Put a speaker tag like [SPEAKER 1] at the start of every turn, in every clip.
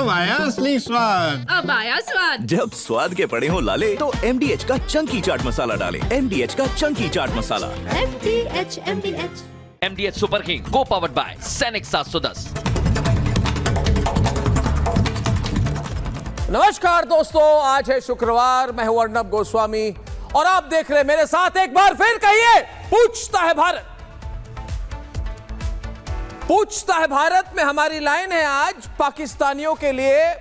[SPEAKER 1] अब आया असली स्वाद।
[SPEAKER 2] अब आया स्वाद।
[SPEAKER 3] जब स्वाद के पड़े हो लाले तो MDH का चंकी चाट मसाला डालें। MDH का Chunky chaat masala.
[SPEAKER 4] MDH super king को पावर्ड बाय सैनिक 710।
[SPEAKER 5] नमस्कार दोस्तों, आज है शुक्रवार। मैं हूं अर्नब गोस्वामी और आप देख रहे हैं मेरे साथ एक बार फिर कहिए, पूछता है भारत। पूछता है भारत में हमारी लाइन है आज, पाकिस्तानियों के लिए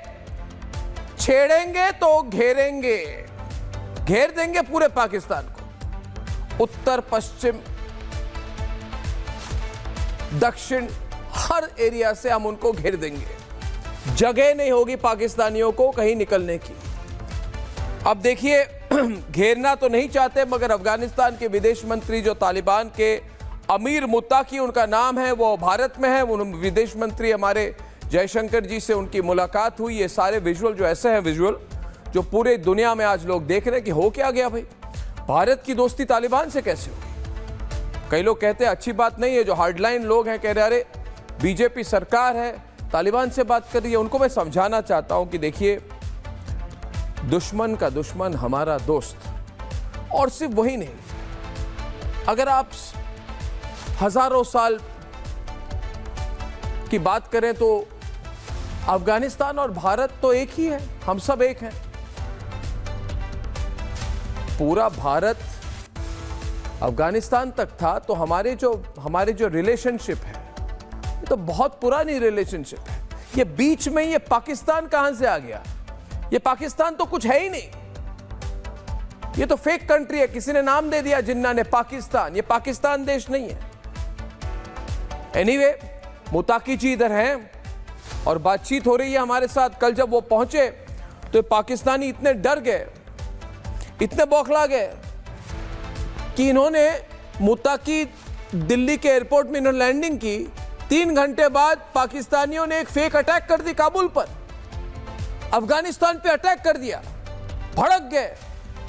[SPEAKER 5] छेड़ेंगे तो घेरेंगे, घेर देंगे पूरे पाकिस्तान को। उत्तर पश्चिम दक्षिण हर एरिया से हम उनको घेर देंगे। जगह नहीं होगी पाकिस्तानियों को कहीं निकलने की। अब देखिए, घेरना तो नहीं चाहते, मगर अफगानिस्तान के विदेश मंत्री जो तालिबान के अमीर मुत्ताकी उनका नाम है, वो भारत में है। विदेश मंत्री हमारे जयशंकर जी से उनकी मुलाकात हुई। ये सारे विजुअल जो ऐसे हैं, विजुअल जो पूरे दुनिया में आज लोग देख रहे हैं कि हो क्या गया भाई, भारत की दोस्ती तालिबान से कैसे होगी। कई लोग कहते हैं अच्छी बात नहीं है। जो हार्डलाइन लोग हैं कह रहे अरे बीजेपी सरकार है, तालिबान से बात कर रही है। उनको मैं समझाना चाहता हूं कि देखिए, दुश्मन का दुश्मन हमारा दोस्त। और सिर्फ वही नहीं, अगर आप हजारों साल की बात करें तो अफगानिस्तान और भारत तो एक ही है, हम सब एक हैं। पूरा भारत अफगानिस्तान तक था, तो हमारे जो रिलेशनशिप है ये तो बहुत पुरानी रिलेशनशिप है। ये बीच में ये पाकिस्तान कहां से आ गया? ये पाकिस्तान तो कुछ है ही नहीं, ये तो फेक कंट्री है। किसी ने नाम दे दिया जिन्ना ने पाकिस्तान, ये पाकिस्तान देश नहीं है। एनीवे, मुताकी जी इधर हैं और बातचीत हो रही है हमारे साथ। कल जब वो पहुंचे तो पाकिस्तानी इतने डर गए, इतने बौखला गए कि इन्होंने मुताकी दिल्ली के एयरपोर्ट में इन्होंने लैंडिंग की। 3 घंटे बाद पाकिस्तानियों ने एक फेक अटैक कर दी काबुल पर, अफगानिस्तान पे अटैक कर दिया। भड़क गए,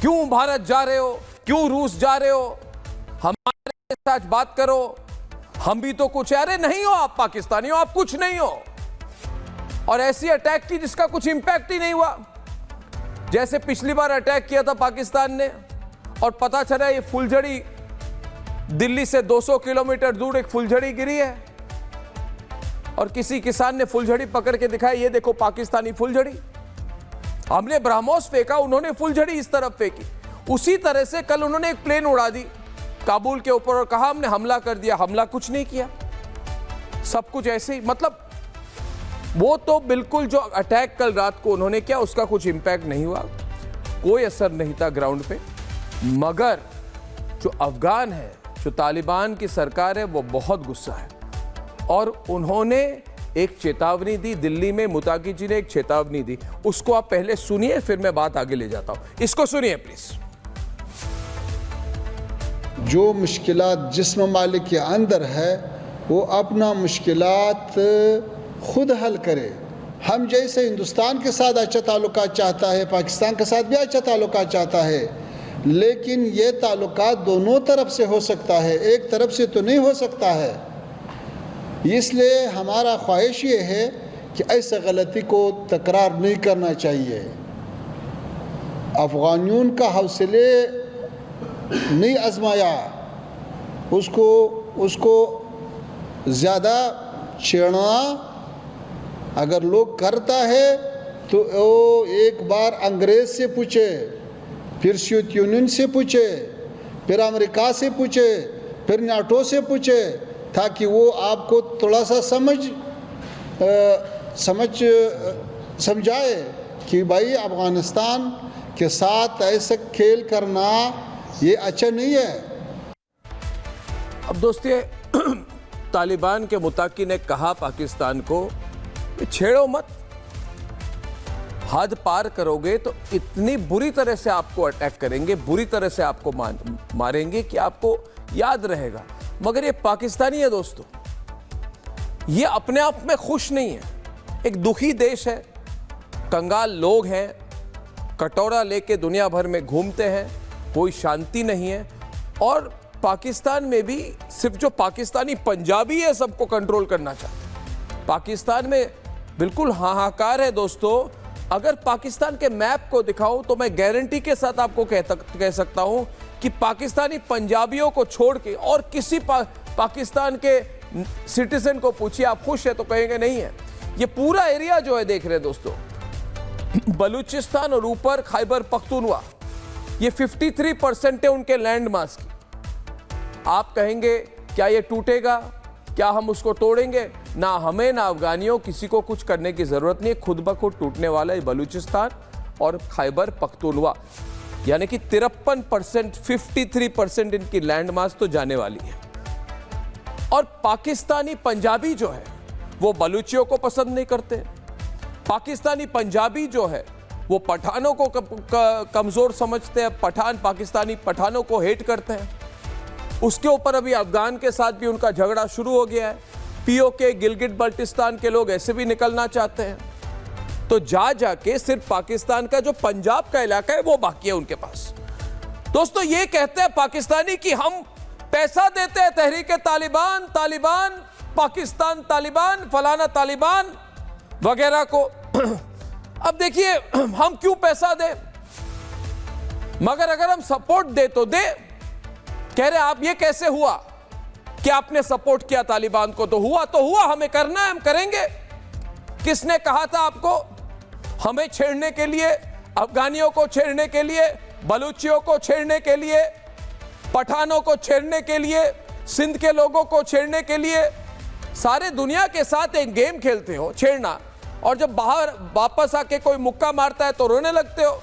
[SPEAKER 5] क्यों भारत जा रहे हो, क्यों रूस जा रहे हो, हमारे साथ बात करो, हम भी तो कुछ। अरे नहीं हो आप पाकिस्तानी हो, आप कुछ नहीं हो। और ऐसी अटैक की जिसका कुछ इंपैक्ट ही नहीं हुआ। जैसे पिछली बार अटैक किया था पाकिस्तान ने और पता चला ये फुलझड़ी, दिल्ली से 200 किलोमीटर दूर एक फुलझड़ी गिरी है और किसी किसान ने फुलझड़ी पकड़ के दिखाई, ये देखो पाकिस्तानी फुलझड़ी। हमने ब्रह्मोस फेंका, उन्होंने फुलझड़ी इस तरफ फेंकी। उसी तरह से कल उन्होंने एक प्लेन उड़ा दी काबुल के ऊपर और कहा हमने हमला कर दिया। हमला कुछ नहीं किया, सब कुछ ऐसे ही। मतलब वो तो बिल्कुल जो अटैक कल रात को उन्होंने किया उसका कुछ इंपैक्ट नहीं हुआ, कोई असर नहीं था ग्राउंड पे। मगर जो अफगान है, जो तालिबान की सरकार है, वो बहुत गुस्सा है और उन्होंने एक चेतावनी दी। दिल्ली में मुताकी जी ने एक चेतावनी दी, उसको आप पहले सुनिए, फिर मैं बात आगे ले जाता हूं। इसको सुनिए प्लीज।
[SPEAKER 6] जो मुश्किलात जिस ममालिक के अंदर है वो अपना मुश्किलात खुद हल करे। हम जैसे हिंदुस्तान के साथ अच्छा ताल्लुकात चाहता है, पाकिस्तान के साथ भी अच्छा ताल्लुकात चाहता है, लेकिन ये ताल्लुकात दोनों तरफ से हो सकता है, एक तरफ से तो नहीं हो सकता है। इसलिए हमारा ख्वाहिश ये है कि ऐसे गलती को तकरार नहीं करना चाहिए। अफगानियों का हौसले नहीं आजमाया, उसको ज़्यादा छेड़ना अगर लोग करता है तो वो एक बार अंग्रेज़ से पूछे, फिर सोवियत यूनियन से पूछे, फिर अमेरिका से पूछे, फिर नाटो से पूछे, ताकि वो आपको थोड़ा सा समझाए कि भाई अफ़गानिस्तान के साथ ऐसा खेल करना ये अच्छा नहीं है।
[SPEAKER 5] अब दोस्तों, तालिबान के मुताकी ने कहा पाकिस्तान को छेड़ो मत, हद पार करोगे तो इतनी बुरी तरह से आपको अटैक करेंगे, बुरी तरह से आपको मारेंगे कि आपको याद रहेगा। मगर ये पाकिस्तानी है दोस्तों, ये अपने आप में खुश नहीं है, एक दुखी देश है, कंगाल लोग हैं, कटोरा लेके दुनिया भर में घूमते हैं, कोई शांति नहीं है। और पाकिस्तान में भी सिर्फ जो पाकिस्तानी पंजाबी है सबको कंट्रोल करना चाहते हैं। पाकिस्तान में बिल्कुल हाहाकार है दोस्तों। अगर पाकिस्तान के मैप को दिखाऊं तो मैं गारंटी के साथ आपको कह सकता हूं कि पाकिस्तानी पंजाबियों को छोड़ के और किसी पाकिस्तान के सिटीजन को पूछिए आप खुश है तो कहेंगे नहीं है। ये पूरा एरिया जो है देख रहे हैं दोस्तों, बलूचिस्तान और ऊपर खैबर पख्तूनवा, ये 53% है उनके लैंड मास की। आप कहेंगे क्या ये टूटेगा, क्या हम उसको तोड़ेंगे? ना हमें ना अफगानियों किसी को कुछ करने की जरूरत नहीं है, खुद ब खुद टूटने वाला है बलूचिस्तान और खैबर पख्तूनवा। यानी कि 53%, 53% इनकी लैंड मास तो जाने वाली है। और पाकिस्तानी पंजाबी जो है वो बलूचियों को पसंद नहीं करते। पाकिस्तानी पंजाबी जो है वो पठानों को कमजोर समझते हैं, पाकिस्तानी पठानों को हेट करते हैं। उसके ऊपर अभी अफगान के साथ भी उनका झगड़ा शुरू हो गया है। पीओके, गिलगिट बल्टिस्तान के लोग ऐसे भी निकलना चाहते हैं। तो जाके सिर्फ पाकिस्तान का जो पंजाब का इलाका है वो बाकी है उनके पास। दोस्तों ये कहते हैं पाकिस्तानी कि हम पैसा देते हैं तहरीक तालिबान, पाकिस्तान तालिबान, फलाना तालिबान वगैरह को। अब देखिए हम क्यों पैसा दें, मगर अगर हम सपोर्ट दे तो दे। कह रहे आप ये कैसे हुआ कि आपने सपोर्ट किया तालिबान को? तो हुआ, हमें करना है, हम करेंगे। किसने कहा था आपको? हमें छेड़ने के लिए, अफगानियों को छेड़ने के लिए, बलूचियों को छेड़ने के लिए, पठानों को छेड़ने के लिए, सिंध के लोगों को छेड़ने के लिए। सारे दुनिया के साथ एक गेम खेलते हो, छेड़ना, और जब बाहर वापस आके कोई मुक्का मारता है तो रोने लगते हो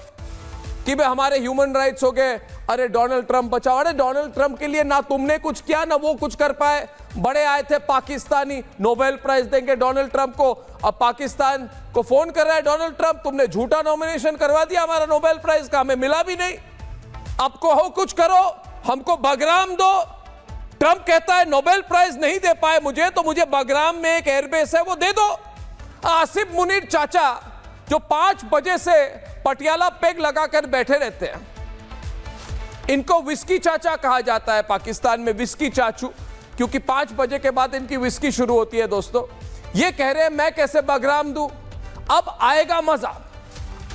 [SPEAKER 5] कि भाई हमारे ह्यूमन राइट्स हो गए, अरे डोनाल्ड ट्रंप बचाओ। अरे डोनाल्ड ट्रंप के लिए ना तुमने कुछ किया ना वो कुछ कर पाए। बड़े आए थे पाकिस्तानी, नोबेल प्राइज देंगे डोनाल्ड ट्रंप को। अब पाकिस्तान को फोन कर रहा है डोनाल्ड ट्रंप, तुमने झूठा नॉमिनेशन करवा दिया हमारा नोबेल प्राइज का, हमें मिला भी नहीं। अब कहो कुछ करो, हमको बगराम दो। ट्रंप कहता है नोबेल प्राइज नहीं दे पाए मुझे, तो मुझे बगराम में एक एयरबेस है वो दे दो। आसिफ मुनीर चाचा जो 5 बजे से पटियाला पेग लगाकर बैठे रहते हैं, इनको विस्की चाचा कहा जाता है पाकिस्तान में, विस्की चाचू, क्योंकि 5 बजे के बाद इनकी विस्की शुरू होती है दोस्तों। ये कह रहे हैं मैं कैसे बगराम दूं। अब आएगा मजा।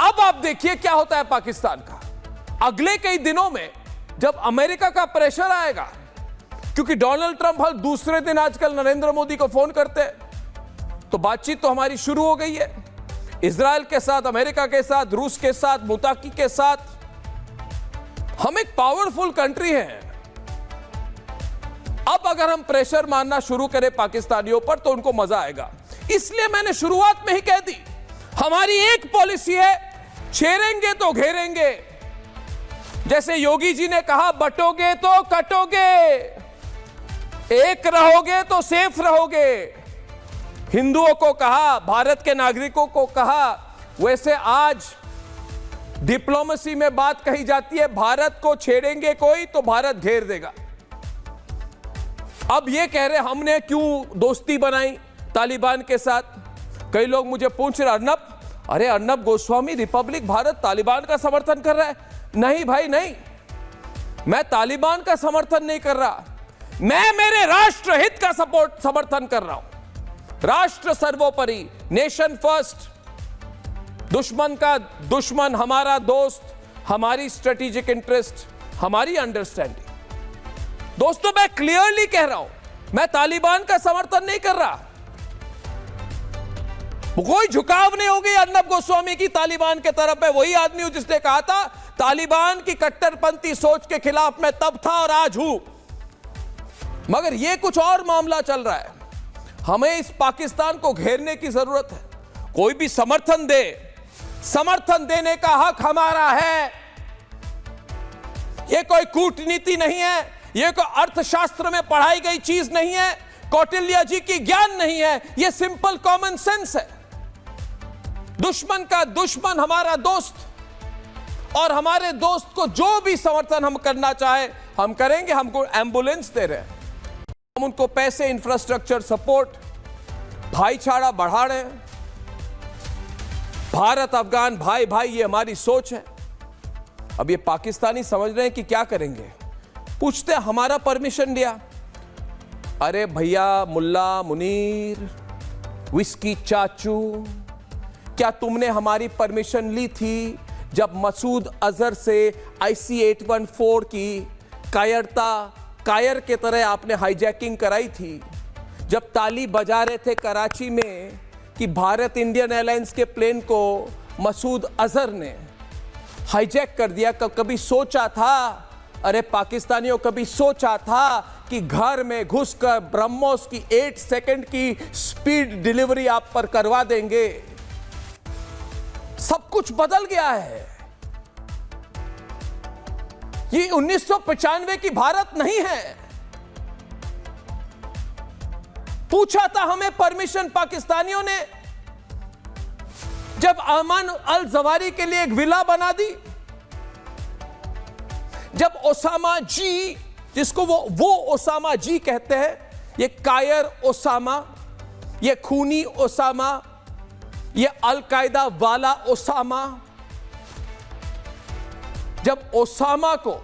[SPEAKER 5] अब आप देखिए क्या होता है पाकिस्तान का। अगले कई दिनों में जब अमेरिका का प्रेशर आएगा, क्योंकि डोनाल्ड ट्रंप हर दूसरे दिन आजकल नरेंद्र मोदी को फोन करते हैं, तो बातचीत तो हमारी शुरू हो गई है इजराइल के साथ, अमेरिका के साथ, रूस के साथ, मुताकी के साथ। हम एक पावरफुल कंट्री हैं। अब अगर हम प्रेशर मारना शुरू करें पाकिस्तानियों पर तो उनको मजा आएगा। इसलिए मैंने शुरुआत में ही कह दी, हमारी एक पॉलिसी है, छेड़ेंगे तो घेरेंगे। जैसे योगी जी ने कहा, बटोगे तो कटोगे, एक रहोगे तो सेफ रहोगे। हिंदुओं को कहा, भारत के नागरिकों को कहा। वैसे आज डिप्लोमेसी में बात कही जाती है, भारत को छेड़ेंगे कोई तो भारत घेर देगा। अब ये कह रहे हमने क्यों दोस्ती बनाई तालिबान के साथ। कई लोग मुझे पूछ रहे, अर्नब गोस्वामी रिपब्लिक भारत तालिबान का समर्थन कर रहा है। नहीं भाई नहीं, मैं तालिबान का समर्थन नहीं कर रहा, मैं मेरे राष्ट्र हित का समर्थन कर रहा हूं। राष्ट्र सर्वोपरि, नेशन फर्स्ट, दुश्मन का दुश्मन हमारा दोस्त, हमारी स्ट्रेटेजिक इंटरेस्ट, हमारी अंडरस्टैंडिंग। दोस्तों मैं क्लियरली कह रहा हूं, मैं तालिबान का समर्थन नहीं कर रहा। कोई झुकाव नहीं होगी अर्नब गोस्वामी की तालिबान के तरफ है। वही आदमी हूं जिसने कहा था तालिबान की कट्टरपंथी सोच के खिलाफ मैं तब था और आज हूं। मगर यह कुछ और मामला चल रहा है। हमें इस पाकिस्तान को घेरने की जरूरत है। कोई भी समर्थन दे, समर्थन देने का हक हमारा है। यह कोई कूटनीति नहीं है, यह कोई अर्थशास्त्र में पढ़ाई गई चीज नहीं है, कौटिल्य जी की ज्ञान नहीं है, यह सिंपल कॉमन सेंस है। दुश्मन का दुश्मन हमारा दोस्त, और हमारे दोस्त को जो भी समर्थन हम करना चाहे हम करेंगे। हमको एम्बुलेंस दे रहे हैं, हम उनको पैसे, इंफ्रास्ट्रक्चर सपोर्ट, भाईचारा बढ़ा रहे हैं। भारत अफगान भाई भाई, ये हमारी सोच है। अब ये पाकिस्तानी समझ रहे हैं कि क्या करेंगे। पूछते हमारा परमिशन लिया। अरे भैया मुल्ला मुनीर, विस्की चाचू, क्या तुमने हमारी परमिशन ली थी जब मसूद अजहर से IC-814 की कायर के तरह आपने हाईजैकिंग कराई थी? जब ताली बजा रहे थे कराची में कि भारत इंडियन एयरलाइंस के प्लेन को मसूद अजहर ने हाईजैक कर दिया, कभी सोचा था, अरे पाकिस्तानियों कभी सोचा था कि घर में घुसकर ब्रह्मोस की 8 सेकंड की स्पीड डिलीवरी आप पर करवा देंगे? सब कुछ बदल गया है। ये 1995 की भारत नहीं है। पूछा था हमें परमिशन पाकिस्तानियों ने जब अमन अल जवारी के लिए एक विला बना दी, जब ओसामा जी, जिसको वो ओसामा जी कहते हैं, ये कायर ओसामा, ये खूनी ओसामा, ये अलकायदा वाला ओसामा, जब ओसामा को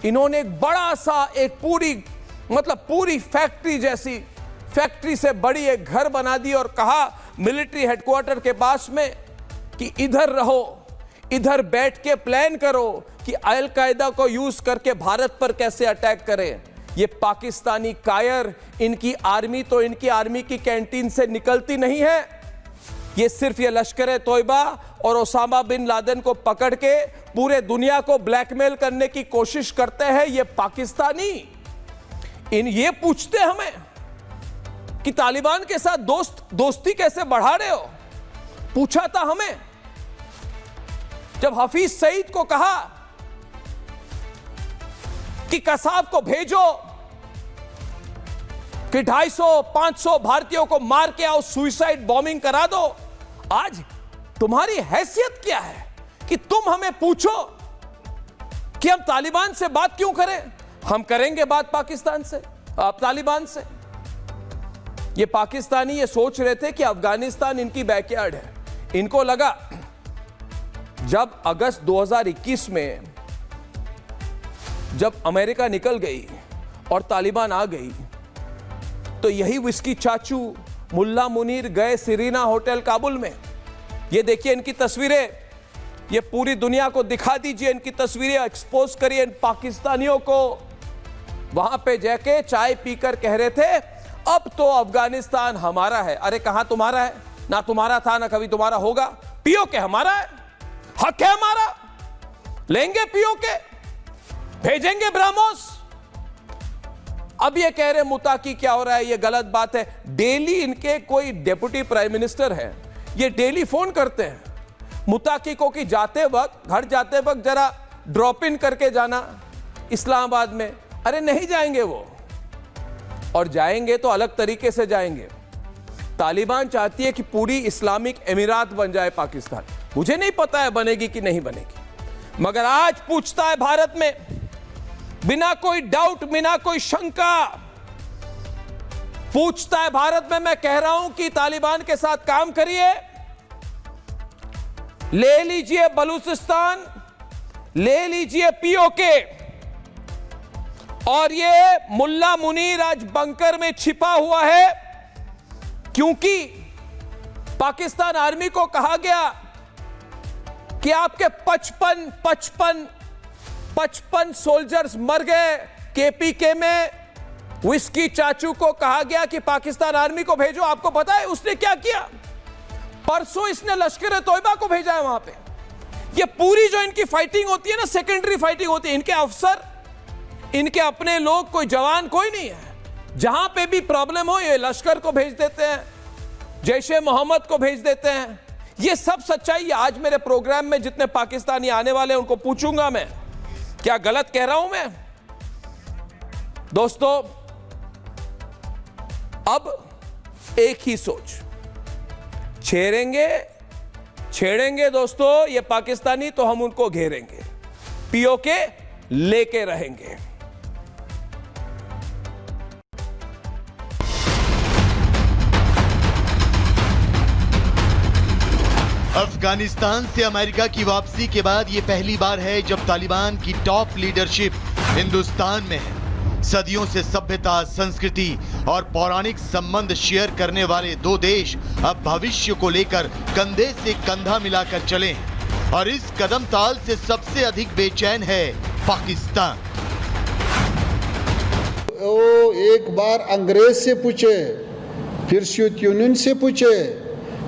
[SPEAKER 5] इन्होंने एक बड़ा सा एक पूरी फैक्ट्री जैसी, फैक्ट्री से बड़ी एक घर बना दी और कहा मिलिट्री हेडक्वार्टर के पास में कि इधर रहो, इधर बैठ के प्लान करो कि अल-कायदा को यूज करके भारत पर कैसे अटैक करें। ये पाकिस्तानी कायर, इनकी आर्मी की कैंटीन से निकलती नहीं है। ये सिर्फ ये लश्कर तोयबा और ओसामा बिन लादेन को पकड़ के पूरे दुनिया को ब्लैकमेल करने की कोशिश करते हैं। ये पाकिस्तानी ये पूछते हमें कि तालिबान के साथ दोस्ती कैसे बढ़ा रहे हो? पूछा था हमें जब हफीज सईद को कहा कि कसाब को भेजो कि 250-500 भारतीयों को मार के आओ, सुइसाइड बॉम्बिंग करा दो। आज तुम्हारी हैसियत क्या है कि तुम हमें पूछो कि हम तालिबान से बात क्यों करें? हम करेंगे बात पाकिस्तान से, तालिबान से। ये पाकिस्तानी ये सोच रहे थे कि अफगानिस्तान इनकी बैकयार्ड है। इनको लगा जब अगस्त 2021 में जब अमेरिका निकल गई और तालिबान आ गई, तो यही विस्की चाचू मुल्ला मुनीर गए सिरीना होटल काबुल में। ये देखिए इनकी तस्वीरें, ये पूरी दुनिया को दिखा दीजिए, इनकी तस्वीरें एक्सपोज करिए इन पाकिस्तानियों को। वहां पे जाके चाय पीकर कह रहे थे अब तो अफगानिस्तान हमारा है। अरे कहां तुम्हारा है? ना तुम्हारा था ना कभी तुम्हारा होगा। पीओके हमारा है, हक है हमारा, लेंगे पीओके, भेजेंगे ब्रह्मोस। अब ये कह रहे मुताकी क्या हो रहा है, ये गलत बात है। डेली इनके कोई डिप्टी प्राइम मिनिस्टर है, ये डेली फोन करते हैं मुताकी को कि घर जाते वक्त जरा ड्रॉप इन करके जाना इस्लामाबाद में। अरे नहीं जाएंगे वो, और जाएंगे तो अलग तरीके से जाएंगे। तालिबान चाहती है कि पूरी इस्लामिक अमीरात बन जाए पाकिस्तान। मुझे नहीं पता है बनेगी कि नहीं बनेगी, मगर आज पूछता है भारत में बिना कोई डाउट, बिना कोई शंका पूछता है भारत में। मैं कह रहा हूं कि तालिबान के साथ काम करिए, ले लीजिए बलूचिस्तान, ले लीजिए पीओके, और ये मुल्ला मुनीर आज बंकर में छिपा हुआ है क्योंकि पाकिस्तान आर्मी को कहा गया कि आपके 55 सोल्जर्स मर गए केपीके में। विस्की चाचू को कहा गया कि पाकिस्तान आर्मी को भेजो। आपको पता है उसने क्या किया? परसों इसने लश्कर तोयबा को भेजा है वहां पे। ये पूरी जो इनकी फाइटिंग होती है ना, सेकेंडरी फाइटिंग होती है। इनके अफसर, इनके अपने लोग, कोई जवान कोई नहीं है। जहां पे भी प्रॉब्लम हो ये लश्कर को भेज देते हैं, जैशे मोहम्मद को भेज देते हैं। ये सब सच्चाई है। आज मेरे प्रोग्राम में जितने पाकिस्तानी आने वाले हैं उनको पूछूंगा मैं, क्या गलत कह रहा हूं मैं? दोस्तों, अब एक ही सोच, छेड़ेंगे दोस्तों ये पाकिस्तानी तो हम उनको घेरेंगे, पीओके लेके रहेंगे।
[SPEAKER 2] अफगानिस्तान से अमेरिका की वापसी के बाद ये पहली बार है जब तालिबान की टॉप लीडरशिप हिंदुस्तान में है। सदियों से सभ्यता, संस्कृति और पौराणिक संबंध शेयर करने वाले दो देश अब भविष्य को लेकर कंधे से कंधा मिलाकर चले हैं और इस कदम ताल से सबसे अधिक बेचैन है पाकिस्तान।
[SPEAKER 6] वो एक बार अंग्रेज से पूछे, फिर सोवियत यूनियन से पूछे,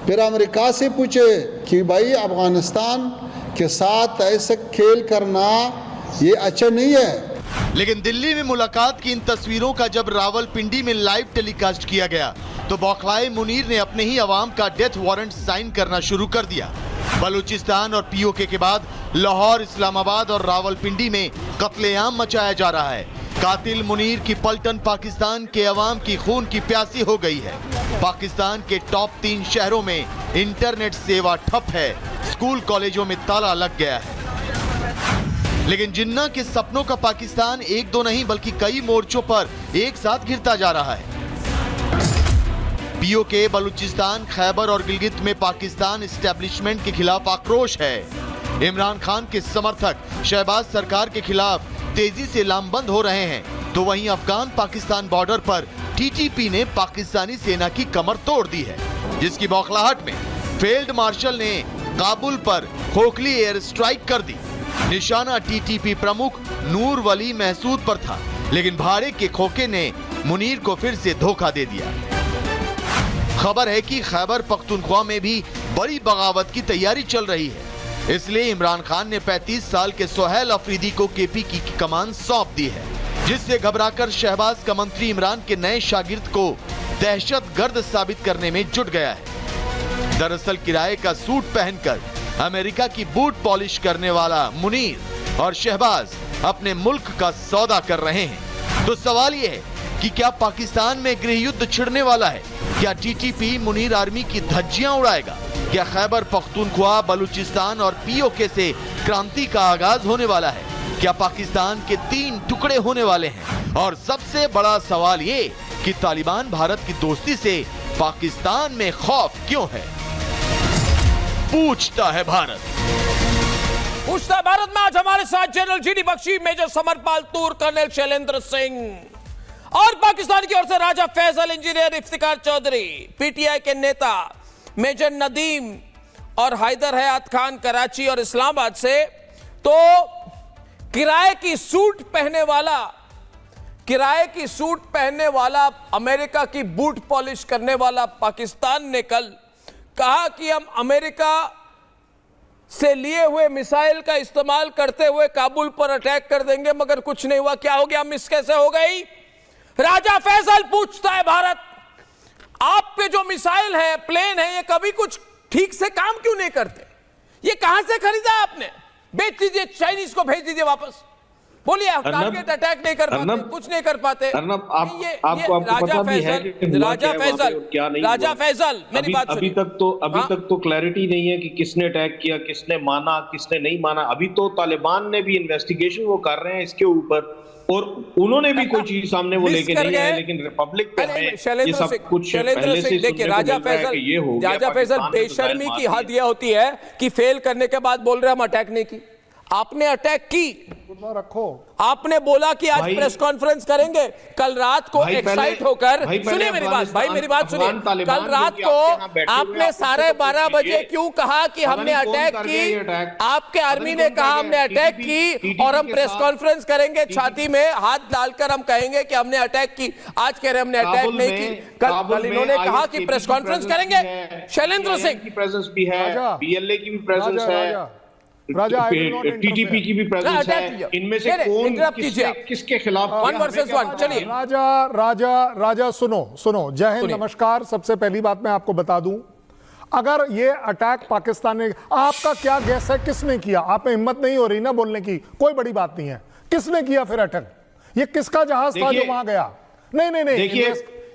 [SPEAKER 6] फिर अमेरिका से पूछे कि भाई अफगानिस्तान के साथ ऐसा खेल करना ये अच्छा नहीं है।
[SPEAKER 2] लेकिन दिल्ली में मुलाकात की इन तस्वीरों का जब रावलपिंडी में लाइव टेलीकास्ट किया गया तो बौखलाए मुनीर ने अपने ही अवाम का डेथ वारंट साइन करना शुरू कर दिया। बलूचिस्तान और पीओके के बाद लाहौर, इस्लामाबाद और रावलपिंडी में कत्लेआम मचाया जा रहा है। कातिल मुनीर की पलटन पाकिस्तान के अवाम की खून की प्यासी हो गई है। पाकिस्तान के टॉप 3 शहरों में इंटरनेट सेवा ठप है, स्कूल कॉलेजों में ताला लग गया है। लेकिन जिन्ना के सपनों का पाकिस्तान एक दो नहीं बल्कि कई मोर्चों पर एक साथ घिरता जा रहा है। पीओके, बलूचिस्तान, खैबर और गिलगित में पाकिस्तान एस्टेब्लिशमेंट के खिलाफ आक्रोश है। इमरान खान के समर्थक शहबाज सरकार के खिलाफ तेजी से लामबंद हो रहे हैं, तो वहीं अफगान पाकिस्तान बॉर्डर पर टीटीपी ने पाकिस्तानी सेना की कमर तोड़ दी है, जिसकी बौखलाहट में फील्ड मार्शल ने काबुल पर खोखली एयर स्ट्राइक कर दी। निशाना टीटीपी प्रमुख नूर वली महसूद पर था, लेकिन भाड़े के खोखे ने मुनीर को फिर से धोखा दे दिया। खबर है कि खैबर पख्तूनख्वा में भी बड़ी बगावत की तैयारी चल रही है, इसलिए इमरान खान ने 35 साल के सोहेल अफरीदी को केपी की कमान सौंप दी है, जिससे घबराकर शहबाज का मंत्री इमरान के नए शागिर्द को दहशतगर्द साबित करने में जुट गया है। दरअसल किराए का सूट पहनकर अमेरिका की बूट पॉलिश करने वाला मुनीर और शहबाज अपने मुल्क का सौदा कर रहे हैं। तो सवाल यह है कि क्या पाकिस्तान में गृह युद्ध छिड़ने वाला है? क्या टीटीपी मुनीर आर्मी की धज्जियां उड़ाएगा? क्या खैबर पख्तूनख्वा, बलूचिस्तान और पीओके से क्रांति का आगाज होने वाला है? क्या पाकिस्तान के 3 टुकड़े होने वाले हैं? और सबसे बड़ा सवाल ये कि तालिबान भारत की दोस्ती से पाकिस्तान में खौफ क्यों है? पूछता है भारत।
[SPEAKER 5] पूछता है भारत में आज हमारे साथ general GD Bakshi, major Samarpal Toor, colonel Shailendra Singh और पाकिस्तान की ओर से राजा फैसल, इंजीनियर इफ्तिकार चौधरी, पीटीआई के नेता मेजर नदीम और हैदर हयात खान कराची और इस्लामाबाद से। तो किराए की सूट पहनने वाला अमेरिका की बूट पॉलिश करने वाला पाकिस्तान ने कल कहा कि हम अमेरिका से लिए हुए मिसाइल का इस्तेमाल करते हुए काबुल पर अटैक कर देंगे, मगर कुछ नहीं हुआ। क्या हो गया? मिस कैसे हो गई? राजा फैसल पूछता है भारत, आप पे जो मिसाइल है, प्लेन है, ये कभी कुछ ठीक से काम क्यों नहीं करते? ये कहां से खरीदा आपने? बेच दीजिए, चाइनीज को भेज दीजिए वापस। बोलिए, टारगेट अटैक नहीं कर पाते, कुछ नहीं कर पाते।
[SPEAKER 7] आपको राजा
[SPEAKER 5] फैसल मेरी बात
[SPEAKER 7] अभी तक तो क्लैरिटी नहीं है कि किसने अटैक किया, किसने माना, किसने नहीं माना। अभी तो तालिबान ने भी इन्वेस्टिगेशन वो कर रहे हैं इसके ऊपर, और उन्होंने भी कोई चीज सामने वो लेके नहीं आए, लेकिन रिपब्लिक पे है ये सब कुछ पहले से।
[SPEAKER 5] देखिए राजा फैसल बेशर्मी की हद यह होती है कि फेल करने के बाद बोल रहे हम अटैक नहीं की। आपने अटैक की,
[SPEAKER 1] रखो।
[SPEAKER 5] आपने बोला कि आज प्रेस कॉन्फ्रेंस करेंगे। कल रात को एक्साइट होकर, सुनिए मेरी बात भाई, मेरी बात सुनिए। कल रात को आपने 12:30 बजे क्यों कहा कि हमने अटैक की? आपके आर्मी ने कहा हमने अटैक की और हम प्रेस कॉन्फ्रेंस करेंगे, छाती में हाथ डालकर हम कहेंगे कि हमने अटैक की। आज कह रहे हमने अटैक नहीं की। कल इन्होंने कहा कि प्रेस कॉन्फ्रेंस करेंगे। शैलेंद्र सिंह
[SPEAKER 7] की प्रेजेंस भी है, पीएलए की भी प्रेजेंस है, टीटीपी की भी प्रेजेंस है। इनमें से कौन किसके खिलाफ?
[SPEAKER 5] 1 वर्सेस 1। चलिए
[SPEAKER 1] राजा सुनो। जय हिंद, नमस्कार। सबसे पहली बात मैं आपको बता दूं, अगर ये अटैक पाकिस्तान ने, आपका क्या गेस है किसने किया? आप में हिम्मत नहीं हो रही ना बोलने की? कोई बड़ी बात नहीं है, किसने किया फिर अटैक? ये किसका जहाज था जो वहां गया? नहीं,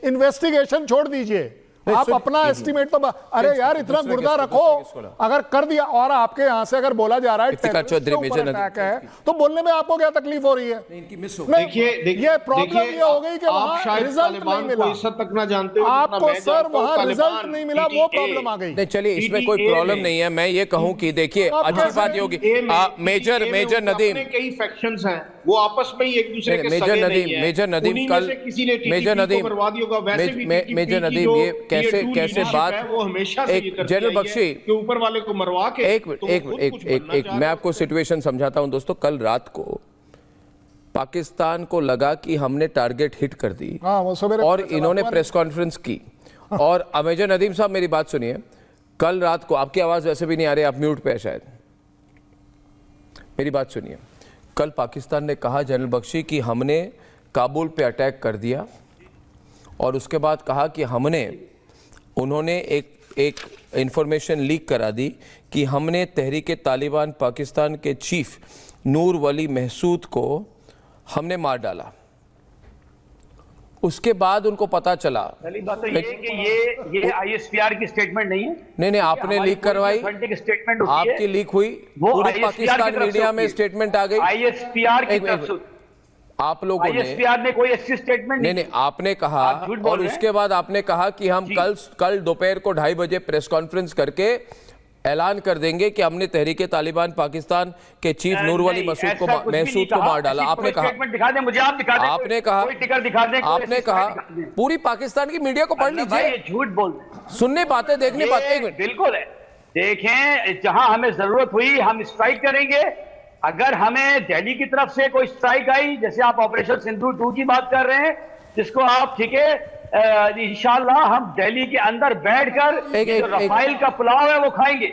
[SPEAKER 1] इन्वेस्टिगेशन छोड़ दीजिए, आप अपना एस्टिमेट तो अरे यार इतना गुर्दा रखो, अगर कर दिया और आपके यहां से अगर बोला जा रहा है
[SPEAKER 5] इफ्तिकार चौधरी मेजर
[SPEAKER 1] अटैक है तो बोलने में आपको क्या तकलीफ हो रही है?
[SPEAKER 5] इनकी मिस हो
[SPEAKER 1] ये प्रॉब्लम ये हो गई कि वहां रिजल्ट नहीं मिला,
[SPEAKER 7] इस हद तक ना जानते हो
[SPEAKER 1] आपको सर वहां रिजल्ट नहीं मिला, वो प्रॉब्लम आ गई।
[SPEAKER 5] नहीं चलिए इसमें कोई प्रॉब्लम नहीं है। मैं ये कहूं कि देखिए अच्छी बात ये होगी मेजर नदीम
[SPEAKER 7] कई फैक्शंस हैं वो आपस में ही एक दूसरे के सगे नहीं है।
[SPEAKER 5] मेजर नदीम
[SPEAKER 7] उन्हीं में
[SPEAKER 5] कल
[SPEAKER 7] से किसी ने
[SPEAKER 5] मेजर
[SPEAKER 7] TTP
[SPEAKER 5] नदीम
[SPEAKER 7] को बर्बाद ही होगा। वैसे भी TTP
[SPEAKER 5] मेजर
[SPEAKER 7] की
[SPEAKER 5] नदीम
[SPEAKER 7] जो
[SPEAKER 5] ये कैसे
[SPEAKER 7] Tier 2
[SPEAKER 5] कैसे
[SPEAKER 7] leadership
[SPEAKER 5] बात
[SPEAKER 7] है, वो हमेशा से ये
[SPEAKER 5] एक
[SPEAKER 7] करती
[SPEAKER 5] जनरल
[SPEAKER 7] आई है
[SPEAKER 5] बख्शी
[SPEAKER 7] कि ऊपर वाले को मरवा के
[SPEAKER 5] एक मिनट मैं आपको सिचुएशन समझाता हूं दोस्तों। कल रात को पाकिस्तान को लगा कि हमने टारगेट हिट कर दी और इन्होंने प्रेस कॉन्फ्रेंस की। और मेजर नदीम साहब मेरी बात सुनिए, कल रात को आपकी आवाज वैसे भी नहीं आ रही, आप म्यूट पे है शायद, मेरी बात सुनिए। कल पाकिस्तान ने कहा जनरल बख्शी कि हमने काबुल पे अटैक कर दिया और उसके बाद कहा कि उन्होंने एक इंफॉर्मेशन लीक करा दी कि हमने तहरीक तालिबान पाकिस्तान के चीफ नूर वली महसूद को हमने मार डाला। उसके बाद उनको पता चला।
[SPEAKER 8] पहली बात तो ये कि ये ISPR की स्टेटमेंट नहीं है।
[SPEAKER 5] नहीं आपने लीक करवाई,
[SPEAKER 8] स्टेटमेंट
[SPEAKER 5] आपकी लीक हुई, पूरे पाकिस्तान मीडिया में स्टेटमेंट आ गई।
[SPEAKER 8] ISPR की तरफ से
[SPEAKER 5] आप लोगों ने
[SPEAKER 8] ISPR ने कोई ऐसी स्टेटमेंट
[SPEAKER 5] नहीं आपने कहा और उसके बाद आपने कहा कि हम कल दोपहर को 2:30 बजे प्रेस कॉन्फ्रेंस करके ऐलान कर देंगे कि हमने तहरीके तालिबान पाकिस्तान के चीफ नूर वली महसूद को मार डाला। आपने कहा
[SPEAKER 8] दिखा दें मुझे, आप दिखा दें,
[SPEAKER 5] आपने कहा
[SPEAKER 8] टिकट दिखा दें,
[SPEAKER 5] आपने कहा पूरी पाकिस्तान की मीडिया को पढ़ लीजिए,
[SPEAKER 8] झूठ बोल
[SPEAKER 5] सुनने पाते देखने पाते। एक मिनट
[SPEAKER 8] बिल्कुल है, देखें जहां हमें जरूरत हुई हम स्ट्राइक करेंगे। अगर हमें दिल्ली की तरफ से कोई स्ट्राइक आई, जैसे आप ऑपरेशन सिंदूर 2 की बात कर रहे हैं, जिसको आप ठीक है इंशाल्लाह हम दिल्ली के अंदर बैठकर जो रफाइल का पुलाव है वो खाएंगे,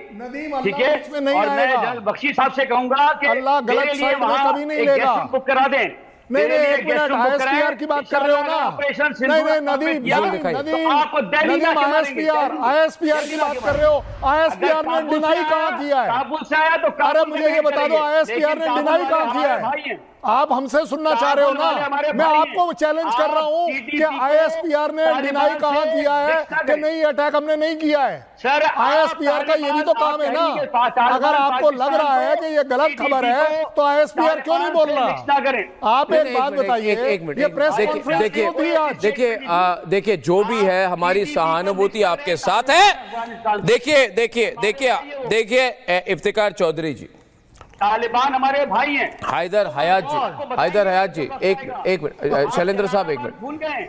[SPEAKER 8] ठीक है। और मैं जनरल बख्शी साहब से कहूंगा कि
[SPEAKER 1] अल्लाह गलत साइड में कभी नहीं लेगा।
[SPEAKER 8] बुक करा दें।
[SPEAKER 1] नहीं एक मिनट, ISPR की बात कर रहे हो ना? नहीं नदीम ISPR की बात कर रहे हो। ISPR ने डिनाई कहाँ किया है?
[SPEAKER 8] काबुल से आया तो
[SPEAKER 1] अरे मुझे ये बता दो ISPR ने डिनाई कहाँ किया है? आप हमसे सुनना चाह रहे हो ना? मैं आपको चैलेंज कर रहा हूं कि ISPR ने डिनाई कहाँ किया है कि नहीं अटैक हमने नहीं किया है।
[SPEAKER 8] सर
[SPEAKER 1] ISPR का ये भी तो काम है ना। अगर आपको लग रहा है कि ये गलत खबर है तो ISPR क्यों नहीं बोल रहा? आप एक बात बताइए, ये प्रेस कॉन्फ्रेंस
[SPEAKER 5] देखिए जो भी है हमारी सहानुभूति आपके साथ है। देखिए इफ्तिकार चौधरी जी,
[SPEAKER 8] तालिबान हमारे भाई हैं।
[SPEAKER 5] हैदर हयात जी एक मिनट शैलेंद्र साहब एक मिनट।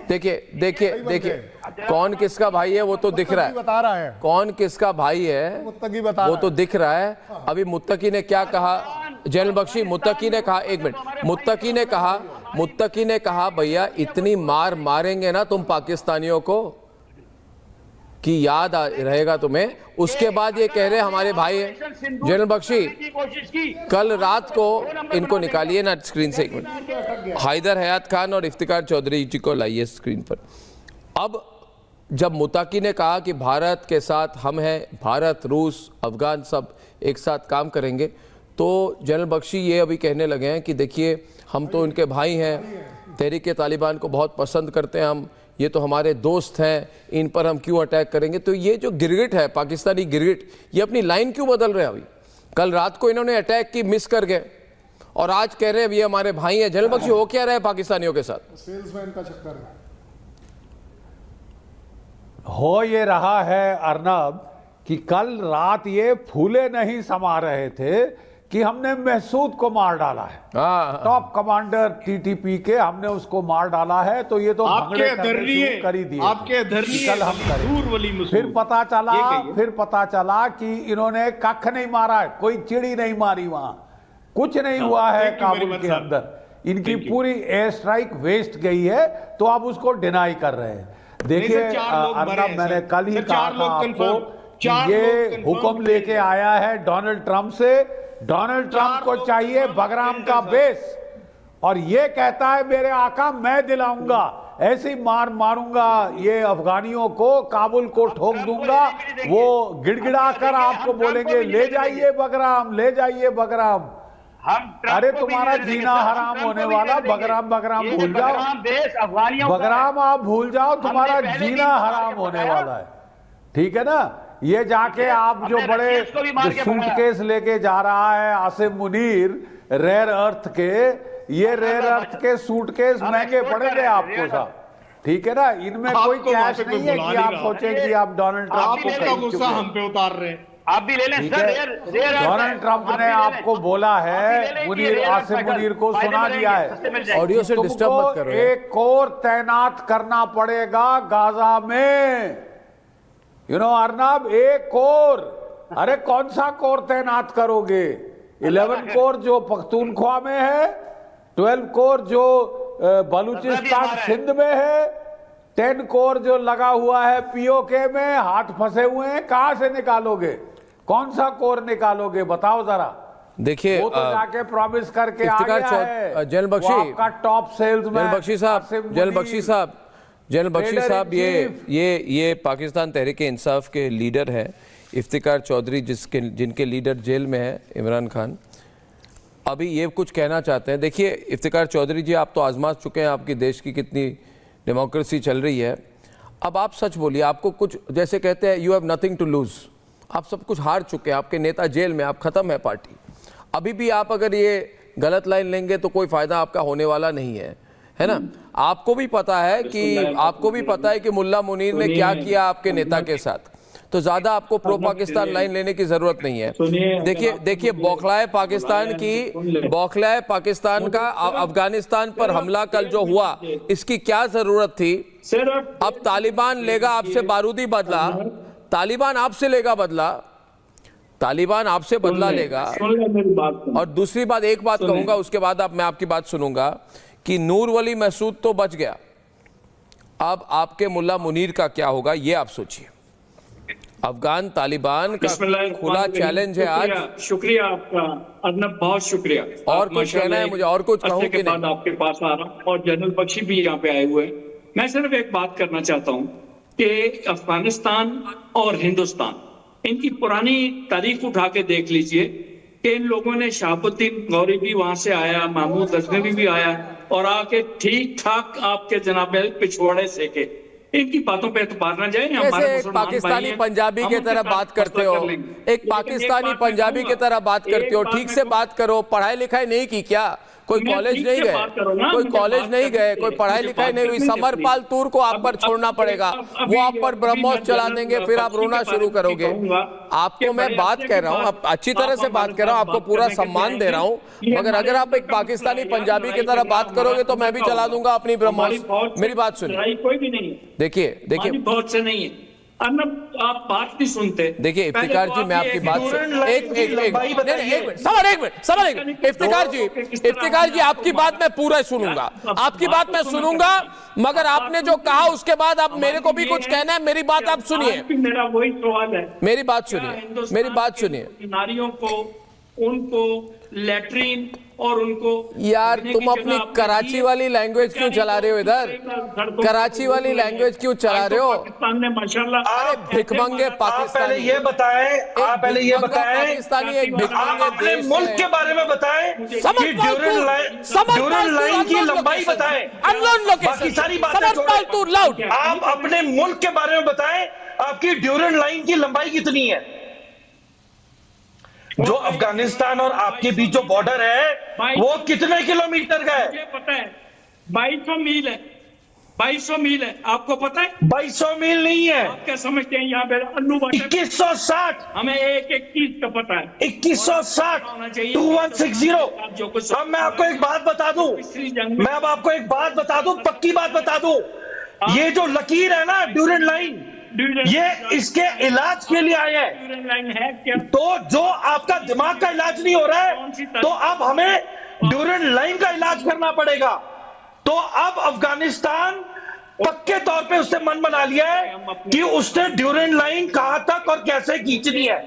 [SPEAKER 5] देखिए कौन किसका भाई है वो तो दिख रहा है,
[SPEAKER 1] बता रहा है
[SPEAKER 5] कौन किसका भाई है वो तो दिख रहा है। अभी मुत्तकी ने क्या कहा जनरल बख्शी? मुत्तकी ने कहा, एक मिनट, मुत्तकी ने कहा भैया इतनी मार मारेंगे ना तुम पाकिस्तानियों को कि याद रहेगा तुम्हें। उसके बाद ये कह रहे हमारे भाई हैं। जनरल बख्शी कल रात को इनको निकालिए ना स्क्रीन से, एक मिनट, हैदर हयात खान और इफ्तिकार चौधरी जी को लाइए स्क्रीन पर। अब जब मुत्तकी ने कहा कि भारत के साथ हम हैं, भारत रूस अफगान सब एक साथ काम करेंगे, तो जनरल बख्शी ये अभी कहने लगे हैं कि देखिए हम तो उनके भाई हैं, तहरीक तालिबान को बहुत पसंद करते हैं हम, ये तो हमारे दोस्त हैं, इन पर हम क्यों अटैक करेंगे? तो ये जो गिरगिट है पाकिस्तानी गिरगिट, ये अपनी लाइन क्यों बदल रहे हैं? अभी कल रात को इन्होंने अटैक की, मिस कर गए और आज कह रहे हैं ये हमारे भाई हैं। जनरल बख्शी हो क्या रहे पाकिस्तानियों के साथ?
[SPEAKER 1] सेल्समैन का चक्कर है।
[SPEAKER 9] हो ये रहा है अर्नब कि कल रात ये फूले नहीं समा रहे थे कि हमने महसूद को मार डाला है, टॉप कमांडर TTP के, हमने उसको मार डाला है। तो ये तो
[SPEAKER 7] आपके
[SPEAKER 9] करी दिए,
[SPEAKER 7] आपके
[SPEAKER 9] कल हम करें। फिर पता चला कि इन्होंने कख नहीं मारा है, कोई चिड़ी नहीं मारी, वहां कुछ नहीं हुआ है काबुल के अंदर। इनकी पूरी एयर स्ट्राइक वेस्ट गई है, तो आप उसको डिनाई कर रहे हैं। देखिए अर्नब, मैंने कल ही कहा था आपको, ये हुक्म लेके आया है डोनाल्ड ट्रंप से। डोनाल्ड ट्रंप को चाहिए बगराम का बेस, और ये कहता है मेरे आका मैं दिलाऊंगा, ऐसी मार मारूंगा ये अफगानियों को, काबुल को ठोक दूंगा। वो गिड़गिड़ा कर आपको बोलेंगे ले जाइए बगराम, ले जाइए बगराम। अरे तुम्हारा जीना हराम होने वाला, बगराम भूल जाओ,
[SPEAKER 8] देश अफगानियों
[SPEAKER 9] बगराम आप भूल जाओ, तुम्हारा जीना हराम होने वाला है, ठीक है ना। ये जाके आप जो बड़े सूटकेस लेके जा रहा है आसिम मुनीर रेयर अर्थ के, ये रेयर अर्थ के सूटकेस महंगे पड़ेंगे आपको साहब, ठीक है ना। इनमें कोई कैश नहीं है कि आप सोचें कि आप डोनाल्ड ट्रंप को
[SPEAKER 7] गुस्सा हम पे उतार रहे हैं।
[SPEAKER 8] आप भी ले लें सर,
[SPEAKER 9] डोनाल्ड ट्रंप ने आपको बोला है, मुनीर आसिम मुनीर को सुना दिया है,
[SPEAKER 5] ऑडियो से डिस्टर्ब मत करो।
[SPEAKER 9] एक कोर तैनात करना पड़ेगा गाजा में, यू नो अर्नब, एक कोर। अरे कौन सा कोर तैनात करोगे? 11 कोर जो पख्तूनख्वा में है, 12 कोर जो बलूचिस्तान सिंध में है, 10 कोर जो लगा हुआ है पीओके में, हाथ फंसे हुए हैं, कहां से निकालोगे? कौन सा कोर निकालोगे बताओ जरा।
[SPEAKER 5] देखिए
[SPEAKER 9] वो तो जाके प्रॉमिस करके आ
[SPEAKER 5] इफ्तिकार
[SPEAKER 9] गया है,
[SPEAKER 5] जनरल बख्शी,
[SPEAKER 9] वो आपका टॉप सेल्समैन
[SPEAKER 5] जनरल बख्शी साहब, ये पाकिस्तान तहरीक इंसाफ के लीडर हैं इफ्तिकार चौधरी, जिनके लीडर जेल में है इमरान खान, अभी ये कुछ कहना चाहते हैं। देखिए इफ्तिकार चौधरी जी, आप तो आजमा चुके हैं, आपकी देश की कितनी डेमोक्रेसी चल रही है। अब आप सच बोलिए, आपको कुछ, जैसे कहते हैं you have nothing to lose, आप सब कुछ हार चुके हैं, आपके नेता जेल में, आप खत्म है पार्टी। अभी भी आप अगर ये गलत लाइन लेंगे तो कोई फायदा आपका होने वाला नहीं है ना। आपको भी पता है कि मुल्ला मुनीर ने क्या किया आपके नेता के साथ, तो ज्यादा आपको प्रो पाकिस्तान लाइन लेने की जरूरत नहीं है। देखिए बौखलाए पाकिस्तान का अफगानिस्तान पर हमला कल जो हुआ, इसकी क्या जरूरत थी? अब तालिबान लेगा आपसे बारूदी बदला, तालिबान आपसे लेगा बदला, तालिबान आपसे बदला लेगा। और दूसरी बात, एक बात कहूंगा, उसके बाद मैं आपकी बात सुनूंगा, कि नूर वली महसूद तो बच गया, अब आपके मुल्ला मुनीर का क्या होगा ये आप सोचिए। अफगान तालिबान का खुला चैलेंज है आज।
[SPEAKER 10] शुक्रिया आपका अर्नब, बहुत शुक्रिया।
[SPEAKER 5] और कुछ कहना है मुझे? और कुछ कहूं कि नहीं?
[SPEAKER 10] आपके पास आ रहा हूं, और जनरल बख्शी भी यहाँ पे आए हुए हैं। मैं सिर्फ एक बात करना चाहता हूँ कि अफगानिस्तान और हिंदुस्तान, इनकी पुरानी तारीख उठा के देख लीजिए कि इन लोगों ने, शहाबुद्दीन गौरी भी वहां से आया, महमूद गजनवी भी आया, और आके ठीक ठाक आपके जनाबे पिछवाड़े से के, इनकी बातों पे एतबार न जाए।
[SPEAKER 5] एक पाकिस्तानी पंजाबी की तरह बात करते हो, एक पाकिस्तानी पंजाबी की तरह बात करते हो, ठीक से बात करो। पढ़ाई लिखाई नहीं की क्या? कोई कॉलेज नहीं गए, कोई पढ़ाई लिखाई नहीं हुई। समरपाल तूर को आप पर छोड़ना पड़ेगा, वो आप पर ब्रह्मोस चला देंगे, फिर आप रोना शुरू करोगे। आपको मैं बात कह रहा हूँ, आप अच्छी तरह से बात कर रहा हूँ, आपको पूरा सम्मान दे रहा हूँ, मगर अगर आप एक पाकिस्तानी पंजाबी की तरह बात करोगे तो मैं भी चला दूंगा अपनी ब्रह्मोस। मेरी बात सुनिए,
[SPEAKER 10] कोई भी नहीं,
[SPEAKER 5] देखिए
[SPEAKER 10] बहुत से नहीं है अर्नब, आप बात नहीं सुनते।
[SPEAKER 5] देखिए इफ्तिकार जी, मैं आपकी बात एक इफ्तिकार जी आपकी बात मैं पूरा सुनूंगा, आपकी बात मैं सुनूंगा, मगर आपने जो कहा उसके बाद आप मेरे को भी कुछ कहना है। मेरी बात आप सुनिए,
[SPEAKER 10] मेरा वही सवाल है,
[SPEAKER 5] मेरी बात सुनिए,
[SPEAKER 10] नारियों को, उनको लैट्रीन और उनको,
[SPEAKER 5] यार तुम अपनी कराची वाली लैंग्वेज क्यों चला रहे हो इधर? कराची वाली लैंग्वेज क्यों चला रहे हो?
[SPEAKER 10] पाकिस्तान ने माशाल्लाह,
[SPEAKER 5] अरे भिखमंगे पाकिस्तानी,
[SPEAKER 11] ये बताएं, आप पहले ये बताएं,
[SPEAKER 5] पाकिस्तानी एक भिखमंगे
[SPEAKER 11] अपने
[SPEAKER 5] देश
[SPEAKER 11] मुल्क के बारे में बताएं, ड्यूरल लाइन की लंबाई बताएं, बाकी सारी बातें छोड़ें। आप अपने मुल्क के बारे में बताएं, आपकी ड्यूरल लाइन की लंबाई कितनी है? जो अफगानिस्तान और आपके बीच जो बॉर्डर है वो कितने किलोमीटर का है?
[SPEAKER 10] मुझे पता है 2200 मील है, 2200 मील है, आपको पता है?
[SPEAKER 11] 2200 मील नहीं है,
[SPEAKER 10] आप क्या समझते हैं यहाँ पे?
[SPEAKER 11] 2160,
[SPEAKER 10] हमें 121 का पता है।
[SPEAKER 11] 2160, 2160। अब मैं आपको एक बात बता दूं, पक्की बात बता दूं, ये जो लकीर है ना ड्यूरल लाइन, ये इसके इलाज के लिए आए हैं। तो जो आपका दिमाग का इलाज नहीं हो रहा है, तो अब हमें ड्यूरल लाइन का इलाज करना पड़ेगा। तो अब अफगानिस्तान पक्के तौर पे उसने मन बना लिया है कि उसने ड्यूरल लाइन कहां तक और कैसे खींचनी है।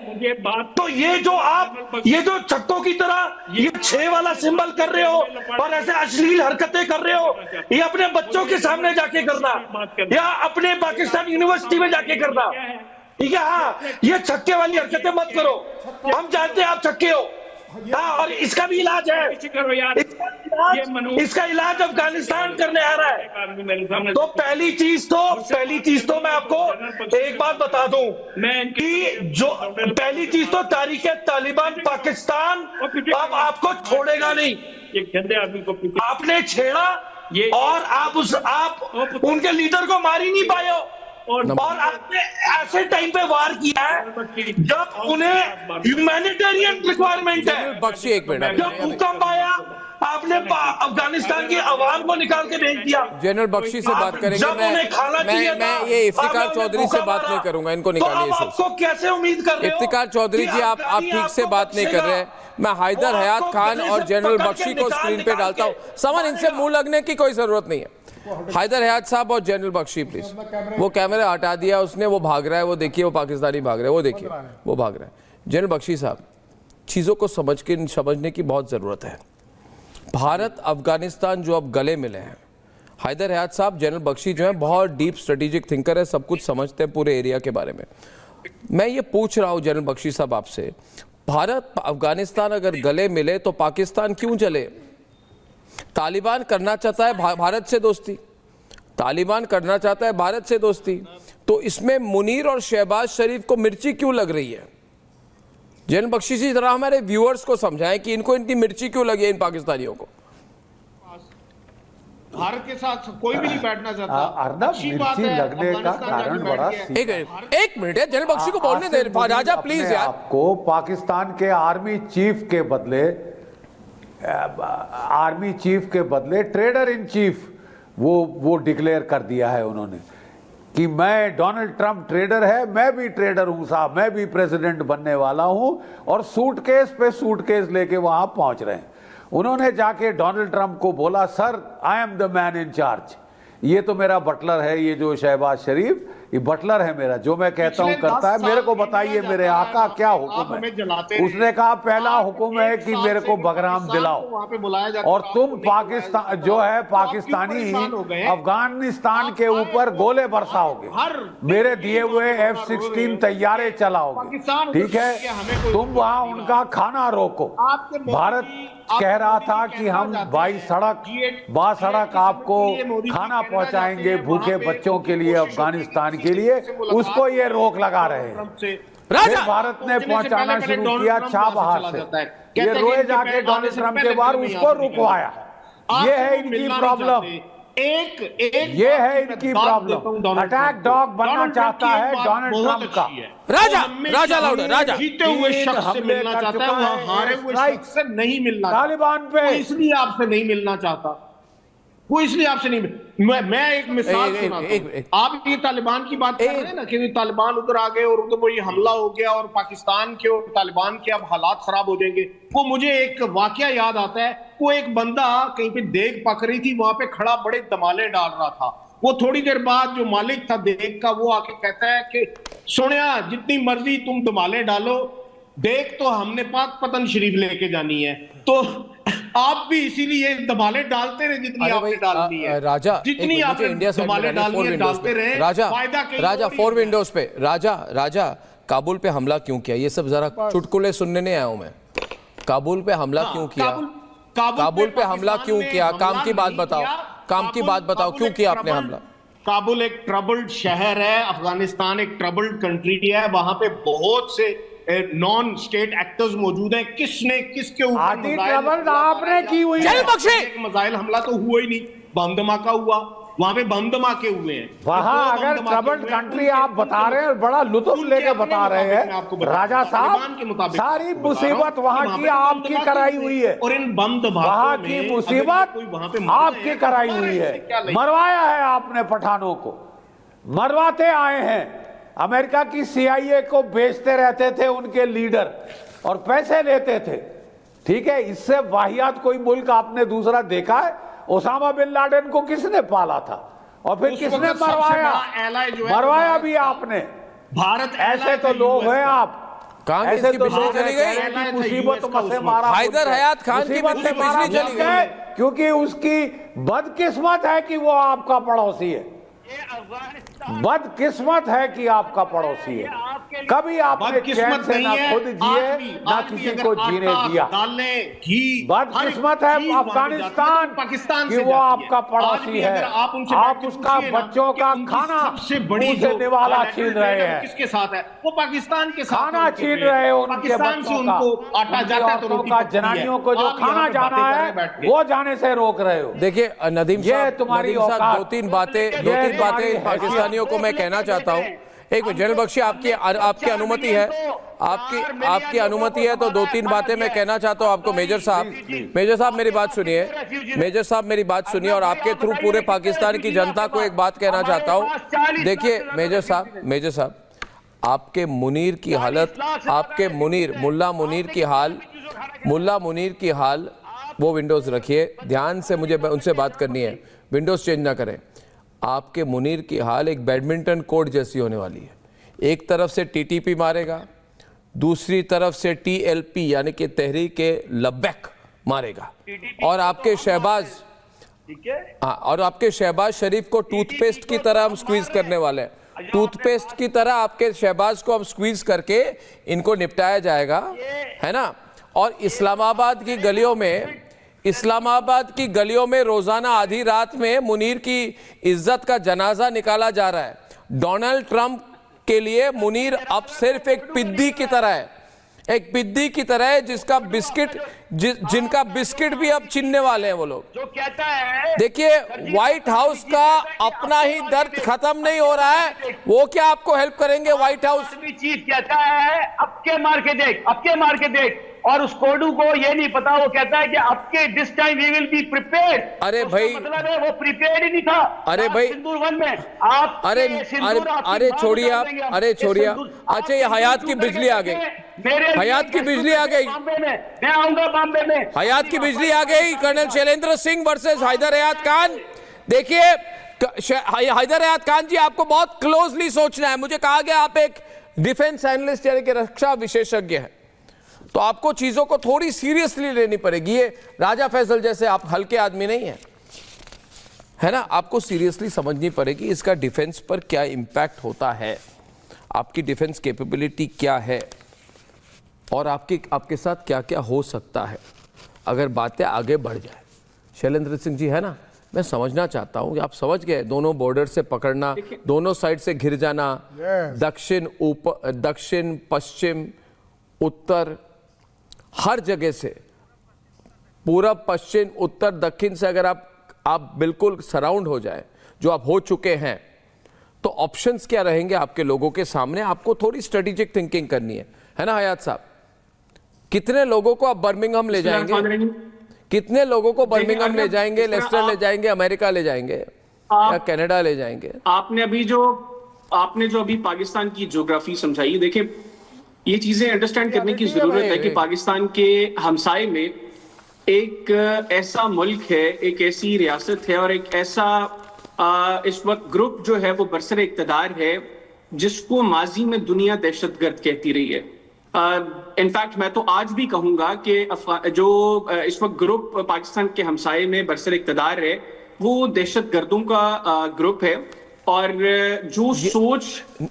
[SPEAKER 11] तो ये जो छक्कों की तरह ये 6 वाला सिंबल कर रहे हो और ऐसे अश्लील हरकतें कर रहे हो, ये अपने बच्चों के सामने जाके करना या अपने पाकिस्तान यूनिवर्सिटी में जाके करना, ठीक है? हाँ, ये छक्के वाली हरकतें मत करो, हम जानते हैं आप छक्के हो, हाँ, और इसका भी इलाज है। इसका इलाज अफगानिस्तान करने आ रहा है। तो पहली चीज तो मैं आपको एक बात बता दूं कि जो पहली चीज तो तारीख तालिबान पाकिस्तान अब आपको छोड़ेगा नहीं। आपने छेड़ा और आप उनके लीडर को मार ही नहीं पाए हो, और आपने ऐसे टाइम पे वार किया है जब उन्हें ह्यूमैनिटेरियन रिक्वायरमेंट है।
[SPEAKER 5] बख्शी एक मिनट,
[SPEAKER 11] जब भूकंप आया आपने अफगानिस्तान की आवाम को निकाल के भेज दिया।
[SPEAKER 5] जनरल बख्शी से बात करेंगे। मैं ये इफ्तिकार चौधरी से बात नहीं करूंगा, इनको निकालिए।
[SPEAKER 11] आपको कैसे उम्मीद कर रहे हो?
[SPEAKER 5] इफ्तिकार चौधरी जी, आप ठीक से बात नहीं कर रहे। मैं हैदर हयात खान और जनरल बख्शी को स्क्रीन पे डालता हूँ। समन, इनसे मुंह लगने की कोई जरूरत नहीं है। हैदर हयात साहब और जनरल बख्शी प्लीज। वो कैमरा हटा दिया उसने, वो भाग रहा है, वो देखिए, वो पाकिस्तानी भाग रहा है, वो देखिए, वो भाग रहा है। जनरल बख्शी साहब, चीजों को समझने की बहुत जरूरत है। भारत अफगानिस्तान जो अब गले मिले हैं, हैदर हयात साहब, जनरल बख्शी जो है बहुत डीप स्ट्रेटेजिक थिंकर है, सब कुछ समझते हैं पूरे एरिया के बारे में। मैं ये पूछ रहा हूँ जनरल बख्शी साहब आपसे, भारत अफगानिस्तान अगर गले मिले तो पाकिस्तान क्यों चले? तालिबान करना चाहता है भारत से दोस्ती, तालिबान करना चाहता है भारत से दोस्ती, तो इसमें मुनीर और शहबाज शरीफ को मिर्ची क्यों लग रही है? जनरल बख्शी जी, जरा हमारे व्यूअर्स को समझाएं कि इनको इतनी मिर्ची क्यों लगी है इन पाकिस्तानियों को।
[SPEAKER 7] भारत के साथ कोई भी नहीं बैठना चाहता।
[SPEAKER 9] अर्नब, मिर्ची लगने का कारण बड़ा
[SPEAKER 5] एक मिनट है, जनरल बख्शी को बोलने दे राजा प्लीज यार।
[SPEAKER 9] आपको पाकिस्तान के आर्मी चीफ के बदले ट्रेडर इन चीफ वो डिक्लेयर कर दिया है उन्होंने कि मैं, डोनाल्ड ट्रंप ट्रेडर है, मैं भी ट्रेडर हूं साहब, मैं भी प्रेसिडेंट बनने वाला हूं, और सूटकेस पे सूटकेस लेके वहां पहुंच रहे हैं। उन्होंने जाके डोनाल्ड ट्रंप को बोला, sir I am the man in charge, ये तो मेरा बटलर है, ये जो शहबाज शरीफ, ये बटलर है मेरा, जो मैं कहता हूं करता है, मेरे को बताइए मेरे आका क्या हुक्म है। उसने कहा पहला हुक्म है कि मेरे को बगराम दिलाओ, और तुम पाकिस्तान जो है पाकिस्तानी अफगानिस्तान के ऊपर गोले बरसाओगे, मेरे दिए हुए F-16 तैयारे चलाओगे, ठीक है? तुम वहां उनका खाना रोको। भारत कह रहा था कि हम बासड़क आपको खाना पहुंचाएंगे भूखे बच्चों के लिए, अफगानिस्तान के लिए, उसको ये रोक लगा रहे हैं। फिर भारत ने पहुंचाना शुरू किया चाबहार से, ये रोए जाके डोनाल्ड ट्रंप के बाद उसको रुकवाया। ये है इनकी प्रॉब्लम, ये है इनकी प्रॉब्लम। अटैक डॉग बनना चाहता है डोनाल्ड ट्रंप का।
[SPEAKER 5] राजा लाउडर, राजा
[SPEAKER 7] जीते हुए शख्स से मिलना चाहता है, वहां हारे हुए शख्स से नहीं मिलना,
[SPEAKER 9] तालिबान पे
[SPEAKER 7] इसलिए आपसे नहीं मिलना चाहता, वो इसलिए आपसे नहीं। मैं एक मिसाल सुनाता हूं। आप ये तालिबान की बात कर रहे हैं ना कि तालिबान उधर आ गए और उधर वो ये हमला हो गया और पाकिस्तान के और तालिबान के अब हालात खराब हो जाएंगे, वो मुझे एक वाकया याद आता है। वो एक बंदा कहीं पे देग पक रही थी, वहां पे खड़ा बड़े दमाले डाल रहा था। वो थोड़ी देर बाद जो मालिक था देग का, वो आके कहता है कि सुनिया, जितनी मर्जी तुम दमाले डालो, देग तो हमने पाक पतन शरीफ लेके जानी है, तो आप भी इसीलिए दमाले डालते रहे जितनी आपने डालनी है।
[SPEAKER 5] राजा,
[SPEAKER 7] जितनी आपने
[SPEAKER 5] इंडिया से
[SPEAKER 7] दमाले डालनी है डालते रहे।
[SPEAKER 5] राजा 4 विंडोज पे, राजा काबुल पे हमला क्यों किया? ये सब जरा चुटकुले सुनने नहीं आया हूं मैं। काबुल पे हमला क्यों किया? काबुल पे हमला क्यों किया? काम की बात बताओ, काम की बात बताओ, क्यों किया आपने हमला?
[SPEAKER 7] काबुल एक ट्रबल्ड शहर है, अफगानिस्तान एक ट्रबल्ड कंट्री है, वहां पे बहुत से नॉन स्टेट एक्टर्स मौजूद हैं। किसने किसके ऊपर
[SPEAKER 9] आपने की हुई है?
[SPEAKER 7] मिसाइल हमला तो हुआ ही नहीं, बम धमाका हुआ, वहां पे बम धमाके हुए हैं।
[SPEAKER 9] वहां अगर ट्रबल्ड कंट्री आप बता रहे हैं, बड़ा लुत्फ लेके बता रहे हैं राजा साहब, सारी मुसीबत वहां की आपकी कराई हुई है,
[SPEAKER 7] और इन बम धमाकों
[SPEAKER 9] वहां की मुसीबत आपकी कराई हुई है। मरवाया है आपने पठानों को, मरवाते आए हैं। अमेरिका की CIA को बेचते रहते थे उनके लीडर और पैसे लेते थे, ठीक है? इससे वाहियात कोई मुल्क आपने दूसरा देखा है? ओसामा बिन लादेन को किसने पाला था और फिर किसने मरवाया? मरवाया भी आपने।
[SPEAKER 7] भारत
[SPEAKER 9] ऐसे तो लोग हैं आप,
[SPEAKER 5] ऐसे तो लोग चली गई
[SPEAKER 9] मुसीबत में से मारा।
[SPEAKER 5] हैदर हयात खान की बिजली चली गई
[SPEAKER 9] क्योंकि उसकी बदकिस्मत है कि वो आपका पड़ोसी है। बदकिस्मत है कि आपका पड़ोसी है। कभी आपने चैन से ना खुद जिए ना किसी को जीने दिया। बदकिस्मत है अफगानिस्तान
[SPEAKER 7] पाकिस्तान
[SPEAKER 9] कि वो आपका पड़ोसी है। आप उसका बच्चों का खाना
[SPEAKER 7] सबसे बड़ी
[SPEAKER 9] से निवाला छीन रहे हैं।
[SPEAKER 7] किसके साथ है? वो पाकिस्तान के साथ
[SPEAKER 9] खाना छीन रहे हो उनके
[SPEAKER 7] पाकिस्तान से
[SPEAKER 9] बच्चों
[SPEAKER 7] उनको आटा जाता है तो रोटी
[SPEAKER 9] का,
[SPEAKER 7] पकती है।
[SPEAKER 9] जनानियों को जो
[SPEAKER 7] आप
[SPEAKER 9] खाना
[SPEAKER 7] यहाँ पे
[SPEAKER 9] जाना
[SPEAKER 7] बातें
[SPEAKER 9] है
[SPEAKER 7] कर रहे हैं बैठ के।
[SPEAKER 9] वो जाने से रोक रहे हो।
[SPEAKER 5] देखिए नदीम
[SPEAKER 9] ये
[SPEAKER 5] साहब,
[SPEAKER 9] तुम्हारी
[SPEAKER 5] नदीम साहब,
[SPEAKER 9] औकात।
[SPEAKER 5] दो तीन बातें पाकिस्तानियों को मैं कहना चाहता हूँ। एक मिनट जनरल बख्शी, आपकी अनुमति है, आपकी अनुमति है तो दो तीन बातें मैं कहना चाहता हूँ आपको। मेजर साहब मेरी बात सुनिए, मेजर साहब मेरी बात सुनिए, और आपके थ्रू पूरे पाकिस्तान की जनता को एक बात कहना चाहता हूँ। देखिए मेजर साहब, आपके मुनीर की हालत, आपके मुल्ला मुनीर की हाल, वो विंडोज रखिए, ध्यान से मुझे उनसे बात करनी है, विंडोज चेंज ना करें। आपके मुनीर की हाल एक बैडमिंटन कोर्ट जैसी होने वाली है। एक तरफ से टीटीपी मारेगा, दूसरी तरफ से टीएलपी यानी कि तहरीक लब्बैक मारेगा, और आपके शहबाज शरीफ को टूथपेस्ट की तरह हम स्क्वीज करने वाले हैं। टूथपेस्ट की तरह आपके शहबाज को हम स्क्वीज करके इनको निपटाया जाएगा, है ना। और इस्लामाबाद की गलियों में रोजाना आधी रात में मुनीर की इज्जत का जनाजा निकाला जा रहा है। डोनाल्ड ट्रंप के लिए मुनीर अब सिर्फ एक पिद्दी की तरह है, जिनका बिस्किट भी अब छीनने वाले हैं वो लोग।
[SPEAKER 8] जो कहता है,
[SPEAKER 5] देखिए व्हाइट हाउस का अपना ही दर्द खत्म नहीं हो रहा है, वो क्या आपको हेल्प करेंगे? व्हाइट हाउस
[SPEAKER 8] चीफ कहता है अबके मार के देख, और उस कोडू को ये नहीं पता, वो कहता है कि आपके this time we will be prepared.
[SPEAKER 5] अरे भाई,
[SPEAKER 8] मतलब है वो प्रिपेयर्ड ही नहीं था।
[SPEAKER 5] अरे भाई,
[SPEAKER 8] सिंदूर वन में आप
[SPEAKER 5] अरे छोड़िए आप, अच्छा ये हयात की बिजली आ गई, हयात की बिजली आ गई,
[SPEAKER 8] मैं आऊंगा बॉम्बे में,
[SPEAKER 5] हयात की बिजली आ गई। कर्नल शैलेंद्र सिंह वर्सेस हैदर हयात खान। देखिए हैदर हयात खान जी, आपको बहुत क्लोजली सोचना है। मुझे कहा गया आप एक डिफेंस एनालिस्ट यानी कि रक्षा विशेषज्ञ है, तो आपको चीजों को थोड़ी सीरियसली लेनी पड़ेगी। ये राजा फैसल जैसे आप हल्के आदमी नहीं है ना, आपको सीरियसली समझनी पड़ेगी इसका डिफेंस पर क्या इंपैक्ट होता है, आपकी डिफेंस कैपेबिलिटी क्या है, और आपके साथ क्या क्या हो सकता है अगर बातें आगे बढ़ जाए। शैलेंद्र सिंह जी है ना, मैं समझना चाहता हूं, आप समझ गए, दोनों बॉर्डर से पकड़ना, दोनों साइड से घिर जाना, दक्षिण पश्चिम उत्तर हर जगह से, पूरब पश्चिम उत्तर दक्षिण से अगर आप बिल्कुल सराउंड हो जाए, जो आप हो चुके हैं, तो ऑप्शंस क्या रहेंगे आपके लोगों के सामने? आपको थोड़ी स्ट्रेटेजिक थिंकिंग करनी है ना हयात साहब? कितने लोगों को आप बर्मिंघम ले जाएंगे? कितने लोगों को बर्मिंघम ले जाएंगे, लेस्टर ले जाएंगे, अमेरिका ले जाएंगे या कनाडा ले जाएंगे?
[SPEAKER 10] आपने जो अभी पाकिस्तान की ज्योग्राफी समझाई, देखिए ये चीजें अंडरस्टैंड करने की जरूरत है कि पाकिस्तान के हमसाए में एक ऐसा मुल्क है, एक ऐसी रियासत है और एक ऐसा इस वक्त ग्रुप जो है वो बरसर इक्तदार है, जिसको माजी में दुनिया दहशतगर्द कहती रही है। इनफैक्ट मैं तो आज भी कहूंगा कि जो इस वक्त ग्रुप पाकिस्तान के हमसाए में बरसर इक्तदार है, वो दहशतगर्दों का ग्रुप है। और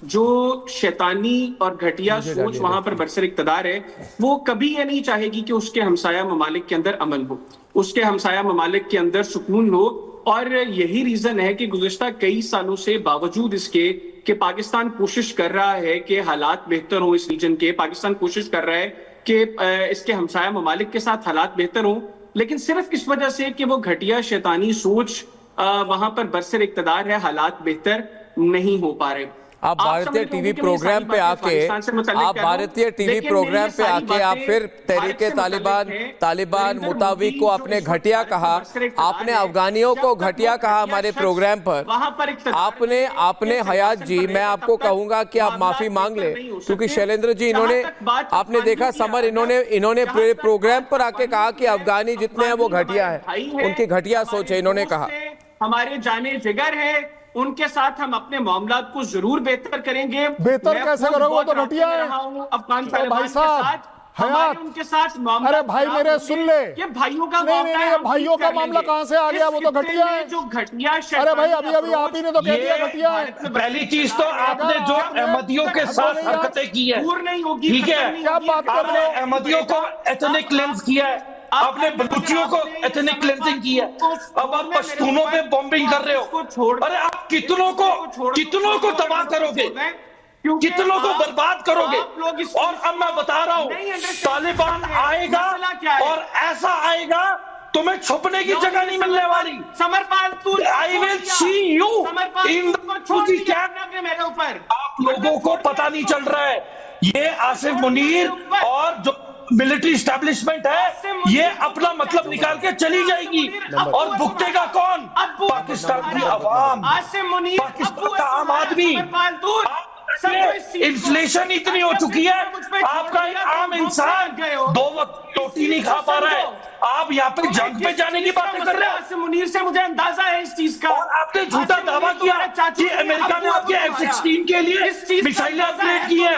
[SPEAKER 10] जो शैतानी और घटिया सोच वहां पर बरसर इक्तदार है, वो कभी ये नहीं चाहेगी कि उसके हमसाया ममालिक के अंदर अमन हो, उसके हमसाया ममालिक के अंदर सुकून हो। और यही रीजन है कि गुज़िश्ता कई सालों से बावजूद इसके कि पाकिस्तान कोशिश कर रहा है कि हालात बेहतर हो इस रीजन के, पाकिस्तान कोशिश कर रहा है कि इसके हमसाया ममालिक के साथ हालात बेहतर हो, लेकिन सिर्फ इस वजह से कि वो घटिया शैतानी सोच वहां पर बरसर इक्तदार है, हालात बेहतर नहीं हो पा रहे।
[SPEAKER 5] आप भारतीय टीवी प्रोग्राम पे आके आप फिर तहरीके तालिबान मुताबिक को आपने घटिया कहा, आपने अफगानियों को घटिया कहा हमारे प्रोग्राम पर। आपने हयात जी, मैं आपको कहूंगा कि आप माफी मांग ले, क्योंकि शैलेंद्र जी इन्होंने, आपने देखा समर, इन्होंने प्रोग्राम पर आके कहा कि अफगानी जितने हैं वो घटिया है, उनकी घटिया सोच है, इन्होंने कहा।
[SPEAKER 10] हमारे जाने जिगर है, उनके साथ हम अपने मामलात को जरूर बेहतर करेंगे।
[SPEAKER 1] बेहतर कैसे करोगे? वो तो घटिया है
[SPEAKER 10] अफगान
[SPEAKER 1] भाई साहब। हयात,
[SPEAKER 12] उनके साथ मामला,
[SPEAKER 1] अरे भाई मेरे सुन ले,
[SPEAKER 12] ये भाइयों का
[SPEAKER 1] नहीं नहीं नहीं, भाइयों का मामला कहां से आ गया? वो तो घटिया है
[SPEAKER 12] जो घटिया।
[SPEAKER 1] अरे भाई अभी अभी आप ही ने तो कह दिया घटिया है।
[SPEAKER 11] पहली चीज तो आपने जो अहमदियों के साथ हरकतें की है, ठीक है,
[SPEAKER 1] क्या बात कर
[SPEAKER 11] आपने
[SPEAKER 1] रहे हो?
[SPEAKER 11] अहमदियों को एथनिक क्लेंस किया है, आपने बलूचियों को एथनिक क्लेंसिंग की है, अब आप पश्तूनों पे बॉम्बिंग कर रहे हो। अरे आप कितनों को तबाह करोगे, कितनों को बर्बाद करोगे? और अब मैं बता रहा हूं, तालिबान आएगा और ऐसा आएगा तुम्हें छुपने की जगह नहीं मिलने वाली। I will see you in
[SPEAKER 12] मेरे ऊपर।
[SPEAKER 11] आप लोगों को पता नहीं चल रहा है, ये आसिफ मुनीर और जो मिलिट्री एस्टैब्लिशमेंट है, ये अपना मतलब निकाल के चली जाएगी। और भुगतेगा कौन? पाकिस्तान की आवाम, पाकिस्तान का आम आदमी। इन्फ्लेशन इतनी हो चुकी है, आपका आम इंसान 2 वक्त रोटी नहीं खा पा रहा है, आप यहाँ पे जंग पे जाने की बातें कर रहे हो।
[SPEAKER 12] मुनीर से मुझे अंदाजा है इस चीज का।
[SPEAKER 11] और आपने झूठा दावा किया कि अमेरिका ने आपके F-16 के लिए मिसाइलें अपग्रेड की है।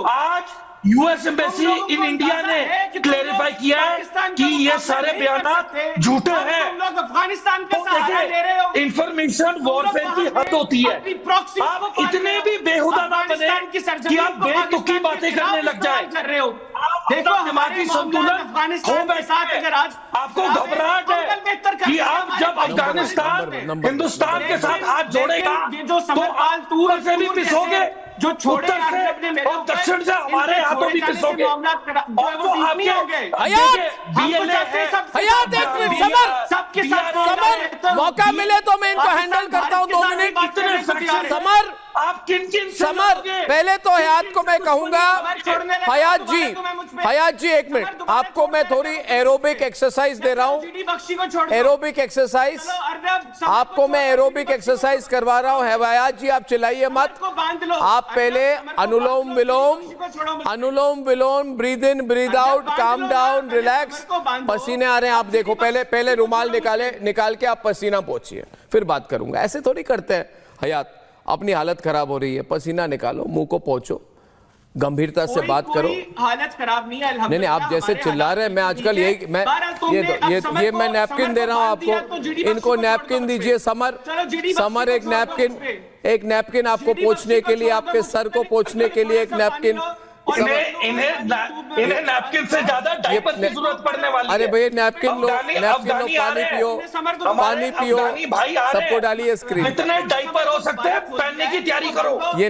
[SPEAKER 11] आज यूएस एम्बेसी इन इंडिया ने क्लेरिफाई किया है कि ये सारे बयानात झूठे हैं।
[SPEAKER 12] अफगानिस्तान का
[SPEAKER 11] सहारा ले रहे हो। इंफॉर्मेशन वॉरफेयर की हद होती है। आप इतने भी बेहुदा ना बने कि आप बेतुकी बातें करने लग जाए। देखो हमारी संतुलन खो बैठा है। अगर आज आपको घबराहट है कि आप जब अफगानिस्तान हिंदुस्तान के साथ हाथ जोड़ेगा तो आप ऊपर से भी पिसोगे,
[SPEAKER 12] जो छोटे
[SPEAKER 11] और दक्षिण से हमारे हाथों भी पिसोगे। और तो आपके
[SPEAKER 5] सबके साथ मौका मिले तो मैं इनको हैंडल करता हूं 2 मिनट। समर,
[SPEAKER 11] आप किन
[SPEAKER 5] समर, पहले तो हयात को मैं कहूंगा, हयात जी 1 मिनट, आपको मैं थोड़ी एरोबिक एक्सरसाइज दे रहा हूं। एरोबिक एक्सरसाइज आपको मैं एरोबिक एक्सरसाइज करवा रहा हूं। हयात जी आप चिल्लाइए मत, आप पहले Anulom Vilom, breathe in breathe out, calm down, relax. पसीने आ रहे हैं, आप देखो, पहले रुमाल निकाल के आप पसीना पोंछिए, फिर बात करूंगा। ऐसे थोड़ी करते हैं हयात, अपनी हालत खराब हो रही है, पसीना निकालो, मुंह को पोंछो, गंभीरता से बात करो।
[SPEAKER 12] हालत खराब नहीं है,
[SPEAKER 5] नहीं, आप जैसे चिल्ला रहे हैं, मैं आजकल ये मैं नैपकिन दे रहा हूं आपको, इनको नैपकिन दीजिए। समर एक नैपकिन आपको पोंछने के लिए, आपके सर को पोंछने के लिए एक नैपकिन।
[SPEAKER 11] इन्हें नैपकिन से ज्यादा डायपर की जरूरत पड़ने वाली है।
[SPEAKER 5] अरे भैया नैपकिन लो, पानी पियो, सबको डालिए स्क्रीन।
[SPEAKER 11] कितने डायपर हो सकते हैं, पहनने की तैयारी करो।
[SPEAKER 5] ये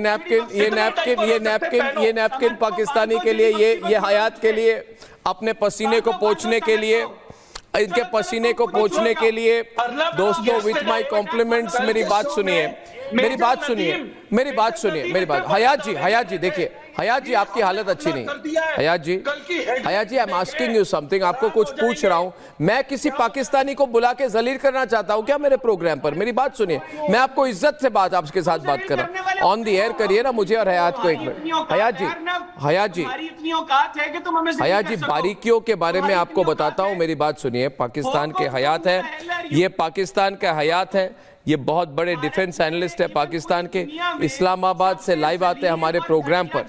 [SPEAKER 5] नैपकिन पाकिस्तानी के लिए, ये हयात के लिए, अपने पसीने को पोंछने के लिए, इनके पसीने को पोंछने के लिए। दोस्तों विथ माय कॉम्प्लीमेंट्स, मेरी बात सुनिए। हयात जी देखिए, हयात जी आपकी हालत अच्छी नहीं। Hayat ji I am asking you something, आपको कुछ पूछ रहा हूं। मैं किसी पाकिस्तानी को बुला के जलील करना चाहता हूं क्या मेरे प्रोग्राम पर? मेरी बात सुनिए, मैं आपको इज्जत से आपके साथ बात कर रहा हूं। ऑन द एयर करिए ना मुझे और हयात को 1 मिनट। हयात जी बारीकियों के बारे में आपको बताता हूं, मेरी बात सुनिए। पाकिस्तान के हयात है, ये पाकिस्तान का हयात है, ये बहुत बड़े डिफेंस एनालिस्ट है पाकिस्तान के, इस्लामाबाद से लाइव आते हैं हमारे प्रोग्राम पर।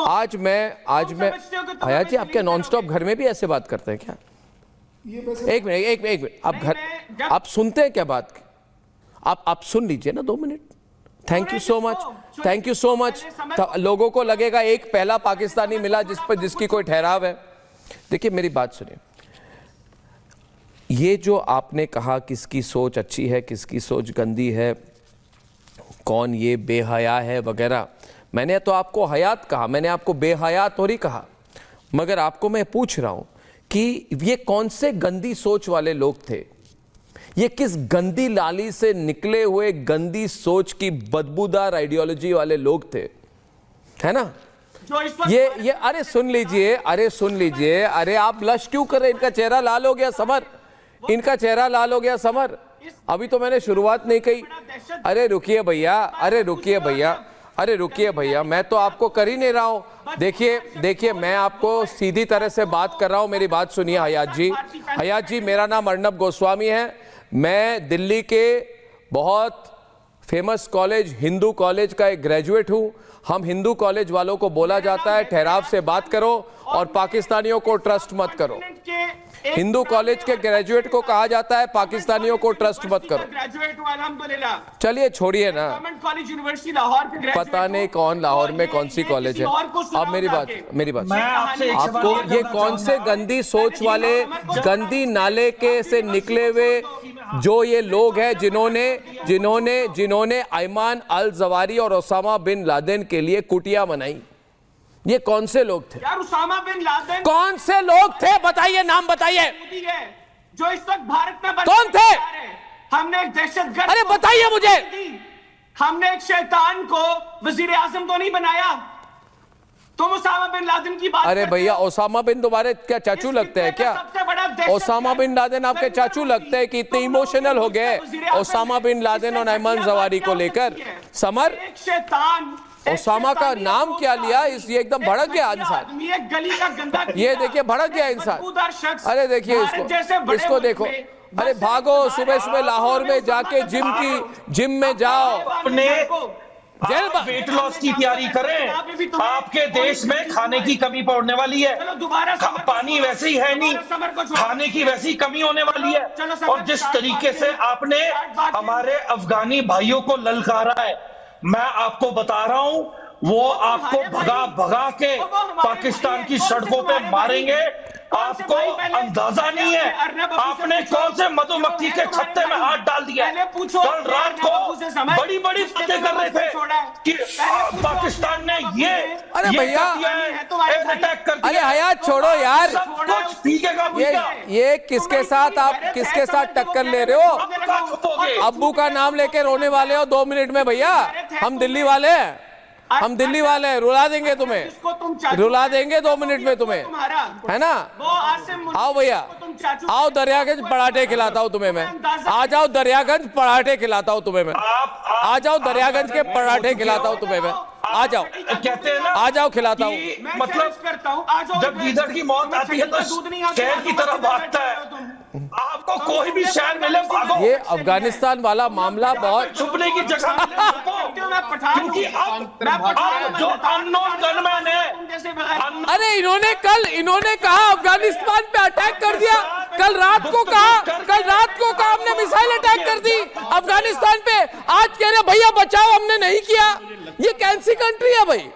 [SPEAKER 5] आज मैं हयात जी आपके नॉन स्टॉप घर में भी ऐसे बात करते हैं क्या? एक मिनट, आप सुनते हैं क्या बात? आप सुन लीजिए ना 2 minute. Thank you so much. लोगों को लगेगा एक पहला पाकिस्तानी मिला जिसकी कोई ठहराव है। देखिए मेरी बात सुनिए, ये जो आपने कहा किसकी सोच अच्छी है, किसकी सोच गंदी है, कौन ये बेहया है वगैरह, मैंने तो आपको हयात कहा, मैंने आपको बेहया थोड़ी कहा। मगर आपको मैं पूछ रहा हूं कि ये कौन से गंदी सोच वाले लोग थे, ये किस गंदी लाली से निकले हुए गंदी सोच की बदबूदार आइडियोलॉजी वाले लोग थे, है ना? ये अरे सुन लीजिए, अरे आप लश क्यों कर रहे? इनका चेहरा लाल हो गया समर, इनका चेहरा लाल हो गया समर। अभी तो मैंने शुरुआत नहीं कही। अरे रुकिए भैया, मैं तो आपको कर ही नहीं रहा हूं। देखिए मैं आपको सीधी तरह से बात कर रहा हूं, मेरी बात सुनिए हयात जी, मेरा नाम अर्नब गोस्वामी है, मैं दिल्ली के बहुत फेमस कॉलेज हिंदू कॉलेज का एक ग्रेजुएट हूं। हम हिंदू कॉलेज वालों को बोला जाता है ठहराव से बात करो और पाकिस्तानियों को ट्रस्ट मत करो। हिंदू कॉलेज के ग्रेजुएट को कहा जाता है पाकिस्तानियों को ट्रस्ट मत करो।
[SPEAKER 12] ग्रेजुएट हुआ अल्हम्दुलिल्लाह।
[SPEAKER 5] चलिए छोड़िए ना,
[SPEAKER 12] गवर्नमेंट कॉलेज यूनिवर्सिटी लाहौर के ग्रेजुएट
[SPEAKER 5] पता नहीं कौन लाहौर में कौन सी कॉलेज है। अब मेरी बात आपको, ये कौन से गंदी सोच वाले, गंदी नाले के से निकले हुए जो ये लोग हैं जिन्होंने अयमान अल जवारी और ओसामा बिन लादेन के लिए कुटिया बनाई, ये कौन से लोग थे?
[SPEAKER 12] यार उसामा बिन लादेन
[SPEAKER 5] कौन से लोग थे? बताइए, नाम बताइए।
[SPEAKER 12] जो इस वक्त भारत में
[SPEAKER 5] कौन थे?
[SPEAKER 12] हमने एक दहशतगर्द,
[SPEAKER 5] अरे बताइए मुझे।
[SPEAKER 12] हमने एक शैतान को वजीर आजम तो नहीं बनाया। तुम उसामा बिन लादेन की बात
[SPEAKER 5] अरे भैया, ओसामा बिन तुम्हारे क्या चाचू लगते हैं क्या? ओसामा बिन लादेन आपके चाचू लगते हैं कि इतने इमोशनल हो गए ओसामा बिन लादेन और अयमान जवारी को लेकर? समर,
[SPEAKER 12] शैतान
[SPEAKER 5] ओसामा का नाम क्या लिया? ये एकदम भड़क गया इंसान।
[SPEAKER 12] ये गली का गंदा,
[SPEAKER 5] ये देखिए भड़क गया इंसान। अरे देखिए इसको देखो। अरे भागो, सुबह सुबह लाहौर में जाके जिम में जाओ,
[SPEAKER 11] अपने वेट लॉस की तैयारी करें। आपके देश में खाने की कमी पड़ने वाली है, पानी वैसे ही है नहीं, खाने की वैसी कमी होने वाली है। और जिस तरीके से आपने हमारे अफगानी भाइयों को ललकारा है, मैं आपको बता रहा हूं, वो आपको भगा के पाकिस्तान की सड़कों पे मारेंगे। आपको अंदाजा नहीं है आपने कौन से मधुमक्खी के छत्ते में हाथ डाल दिया। कल रात को बड़ी बड़ी बातें कर रहे थे कि पाकिस्तान ने ये,
[SPEAKER 5] अरे भैया
[SPEAKER 11] अटैक कर दिया।
[SPEAKER 5] अरे हयात छोड़ो यार,
[SPEAKER 11] कुछ भीगेगा।
[SPEAKER 5] ये किसके साथ, आप किसके साथ टक्कर ले रहे हो? अब्बू का नाम लेके रोने वाले हो 2 मिनट में भैया? हम दिल्ली वाले हैं, रुला देंगे तुम्हें, रुला देंगे 2 मिनट में तुम्हें, है ना? आओ भैया, आओ दरियागंज पराठे खिलाता हूँ तुम्हें मैं। आ जाओ दरियागंज पराठे खिलाता हूँ तुम्हें मैं। आ जाओ दरियागंज के पराठे खिलाता हूँ तुम्हें मैं। आ जाओ,
[SPEAKER 11] कहते हैं ना,
[SPEAKER 5] आ जाओ खिलाता हूँ।
[SPEAKER 11] मतलब जब गीदड़ की मौत आती है तो शहर की तरफ भागता है। आपको कोई भी शहर मिले भागो।
[SPEAKER 5] ये अफगानिस्तान वाला मामला बहुत
[SPEAKER 11] छुपने की जगह क्योंकि अब जो अननोन गनमैन है।
[SPEAKER 5] अरे इन्होंने कहा अफगानिस्तान पे अटैक कर दिया। कल रात को कहा हमने मिसाइल अटैक कर दी अफगानिस्तान पे। आज कह रहे भैया बचाओ, हमने नहीं किया। ये कैसी कंट्री है भाई?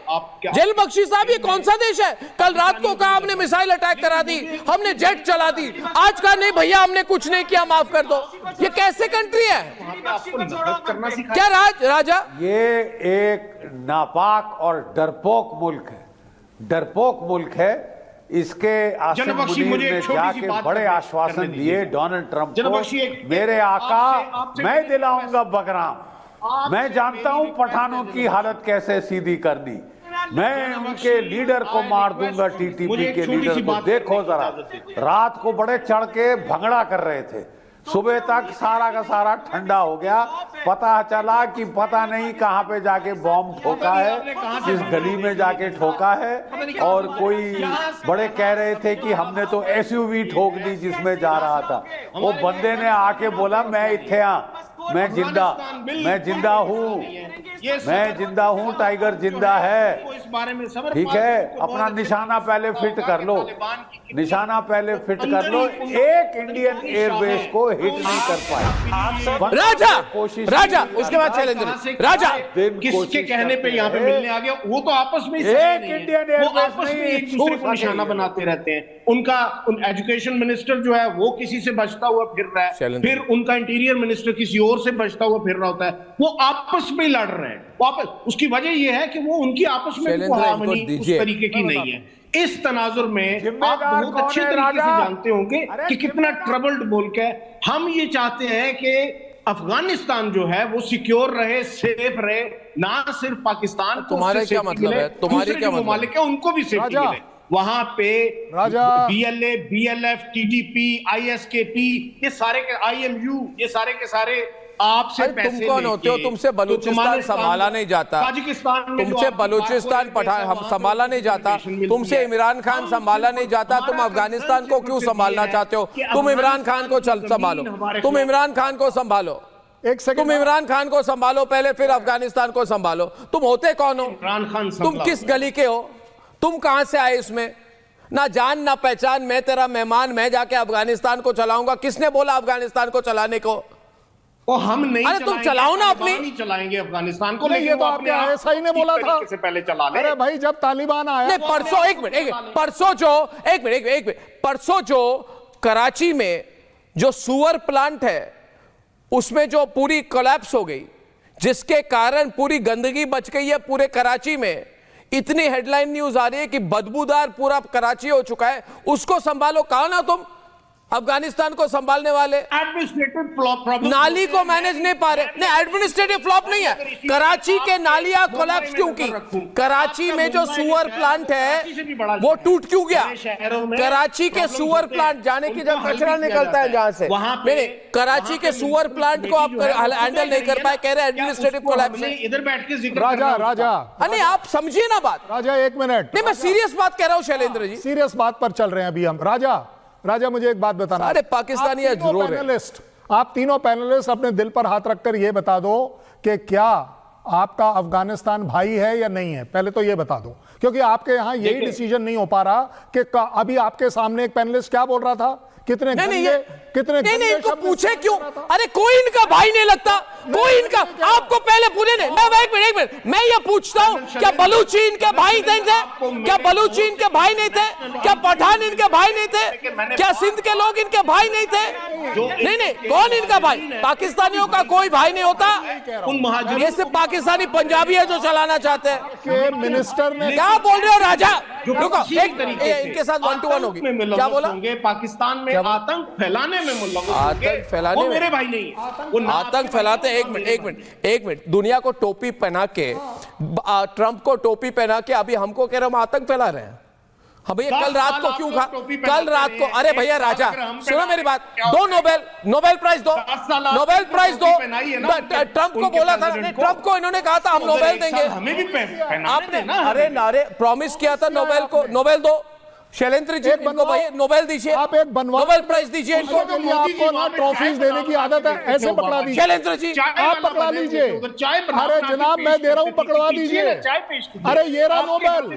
[SPEAKER 5] जेल बख्शी साहब, ये कौन सा देश है? कल रात को कहा हमने मिसाइल अटैक करा दी, हमने जेट चला दी। आज कहा नहीं भैया हमने कुछ नहीं किया, माफ कर दो। ये कैसे कंट्री है क्या राजा?
[SPEAKER 9] ये एक नापाक और डरपोक मुल्क है। इसके आसिम मुनीर ने जाके बड़े आश्वासन दिए डोनाल्ड ट्रंप को, मेरे आका मैं दिलाऊंगा बगराम। मैं जानता हूं पठानों की हालत कैसे सीधी करनी। मैं उनके लीडर को मार दूंगा, टीटीपी के लीडर को। देखो जरा, रात को बड़े चढ़ के भंगड़ा कर रहे थे, सुबह तक सारा का सारा ठंडा हो गया। पता चला कि पता नहीं कहां पे जाके बॉम्ब ठोका है, किस गली में जाके ठोका है। और कोई बड़े कह रहे थे कि हमने तो एसयूवी ठोक दी जिसमें जा रहा था। वो बंदे ने आके बोला मैं इत्थे मैं जिंदा हूँ, टाइगर जिंदा है। ठीक है, अपना निशाना पहले फिट कर लो, एक इंडियन एयरबेस को हिट नहीं कर पाए।
[SPEAKER 5] राजा उसके बाद चैलेंजर राजा
[SPEAKER 7] किसके कहने पे यहाँ पे मिलने आ गया? वो तो आपस में
[SPEAKER 9] एक इंडियन एयरबेस
[SPEAKER 7] में एक दूसरे को निशाना बनाते रहते हैं। उनका एजुकेशन मिनिस्टर जो है वो किसी से बचता हुआ फिर रहा है, फिर उनका इंटीरियर मिनिस्टर किसी और से बचता हुआ फिर रहा होता है। वो आपस में लड़ रहे हैं वापस। उसकी वजह यह है कि वो उनकी आपस में हार्मनी उस तरीके की नहीं है। इस तनाजुर में आप बहुत अच्छे तरीके से जानते होंगे कि कितना ट्रबल्ड मुल्क है। हम ये चाहते हैं कि अफगानिस्तान जो है वो सिक्योर रहे, सेफ रहे, ना सिर्फ पाकिस्तान।
[SPEAKER 5] तुम्हारे क्या मतलब है? तुम्हारी क्या
[SPEAKER 7] ममालिक है उनको भी सेफ्टी मिले। वहां पे BLA, BLF, TTP, ISKP, ये सारे के IMU, ये सारे के सारे आपसे पैसे
[SPEAKER 5] तुम कौन होते हो? तुमसे बलूचिस्तान संभाला नहीं जाता, तुमसे बलूचिस्तान संभाला नहीं जाता, तुमसे इमरान खान संभाला नहीं जाता। तुम अफगानिस्तान को क्यों संभालना चाहते हो? तुम इमरान खान को संभालो, तुम इमरान खान को संभालो।
[SPEAKER 1] एक सेकंड,
[SPEAKER 5] तुम इमरान खान को संभालो पहले, फिर अफगानिस्तान को संभालो। तुम होते कौन हो?
[SPEAKER 7] इमरान खान
[SPEAKER 5] तुम किस गली के हो? तुम कहां से आए इसमें? ना जान ना पहचान, मैं तेरा मेहमान, मैं जाके अफगानिस्तान को चलाऊंगा। किसने बोला अफगानिस्तान को चलाने को?
[SPEAKER 7] वो हम नहीं,
[SPEAKER 5] अरे तुम चलाओ ना अपनी,
[SPEAKER 7] नहीं चलाएंगे अफगानिस्तान को,
[SPEAKER 1] लेकिन ये तो आपने ऐसा ही नहीं बोला था
[SPEAKER 7] से पहले चला ले।
[SPEAKER 1] अरे भाई जब तालिबान आया,
[SPEAKER 5] नहीं परसों, एक मिनट, परसों जो कराची में जो सुअर प्लांट है उसमें जो पूरी कोलैप्स हो गई, जिसके कारण पूरी गंदगी बच गई है पूरे कराची में, इतनी हेडलाइन न्यूज आ रही है कि बदबूदार पूरा कराची हो चुका है, उसको संभालो। कहा ना तुम अफगानिस्तान को संभालने वाले?
[SPEAKER 7] एडमिनिस्ट्रेटिव प्रॉब्लम,
[SPEAKER 5] नाली को मैनेज नहीं पा रहे। नहीं, एडमिनिस्ट्रेटिव फ्लॉप नहीं है, कराची के नालियां कोलैप्स क्यों की? कराची में जो सुअर प्लांट है वो टूट क्यों गया? कराची के सुअर प्लांट जाने की जब कचरा निकलता है जहां से, नहीं, कराची के सुअर प्लांट को आप हैंडल नहीं कर पाए, कह रहे एडमिनिस्ट्रेटिव कोलैप्स है।
[SPEAKER 7] इधर बैठ के जिक्र
[SPEAKER 1] राजा
[SPEAKER 5] नहीं, आप समझिए ना बात।
[SPEAKER 1] राजा एक मिनट,
[SPEAKER 5] नहीं मैं सीरियस बात कह रहा हूं शैलेंद्र जी,
[SPEAKER 1] सीरियस बात पर चल रहे हैं अभी हम। राजा मुझे एक बात बताना,
[SPEAKER 5] अरे पाकिस्तानी जरूर है।
[SPEAKER 1] आप तीनों पैनलिस्ट अपने दिल पर हाथ रखकर यह बता दो कि क्या आपका अफगानिस्तान भाई है या नहीं है, पहले तो यह बता दो, क्योंकि आपके यहां यही डिसीजन नहीं हो पा रहा कि अभी आपके सामने एक पैनलिस्ट क्या बोल रहा था, कितने
[SPEAKER 5] नहीं, इनको पूछे क्यों? अरे कोई इनका भाई नहीं लगता, कोई इनका, आपको पहले पूछे नहीं। मैं एक मिनट, मैं ये पूछता हूं, क्या बलूची इनके भाई नहीं थे? क्या बलूची इनके भाई नहीं थे? क्या पठान इनके भाई नहीं थे? क्या सिंध के लोग इनके भाई नहीं थे? नहीं, कौन इनका भाई? पाकिस्तानियों का कोई भाई नहीं होता, ये सिर्फ पाकिस्तानी पंजाबी है जो चलाना चाहते हैं।
[SPEAKER 1] मिनिस्टर ने
[SPEAKER 5] क्या बोल रहे हो राजा? रुको, इनके साथ 1 to 1 होगी। क्या बोला?
[SPEAKER 7] पाकिस्तान में आतंक फैलाने में मुल्लक,
[SPEAKER 5] आतंक फैलाने में
[SPEAKER 7] मेरे भाई नहीं,
[SPEAKER 5] आतंक फैलाते। एक मिनट, दुनिया को टोपी पहना के, ट्रंप को टोपी पहना के अभी हमको कह रहे हम आतंक फैला रहे हैं। हाँ भैया, कल रात को क्यों कल रात को, अरे भैया राजा सुनो मेरी बात, दो नोबेल प्राइज दो, नोबेल प्राइज दो। ट्रंप को बोला था, ट्रंप को इन्होंने कहा था हम नोबेल देंगे, आपने अरे नारे प्रॉमिस किया था नोबेल को, नोबेल दो। शैलेंद्र जी इनको भाई नोबेल दीजिए,
[SPEAKER 1] आप एक
[SPEAKER 5] नोबेल प्राइज दीजिए इनको।
[SPEAKER 1] आपको ना ट्रॉफीज देने की आदत है, ऐसे पकड़ा दीजिए।
[SPEAKER 5] शैलेंद्र जी
[SPEAKER 1] आप पकड़ा लीजिए। अरे जनाब मैं दे रहा हूं, पकड़वा दीजिए। अरे ये रहा नोबेल,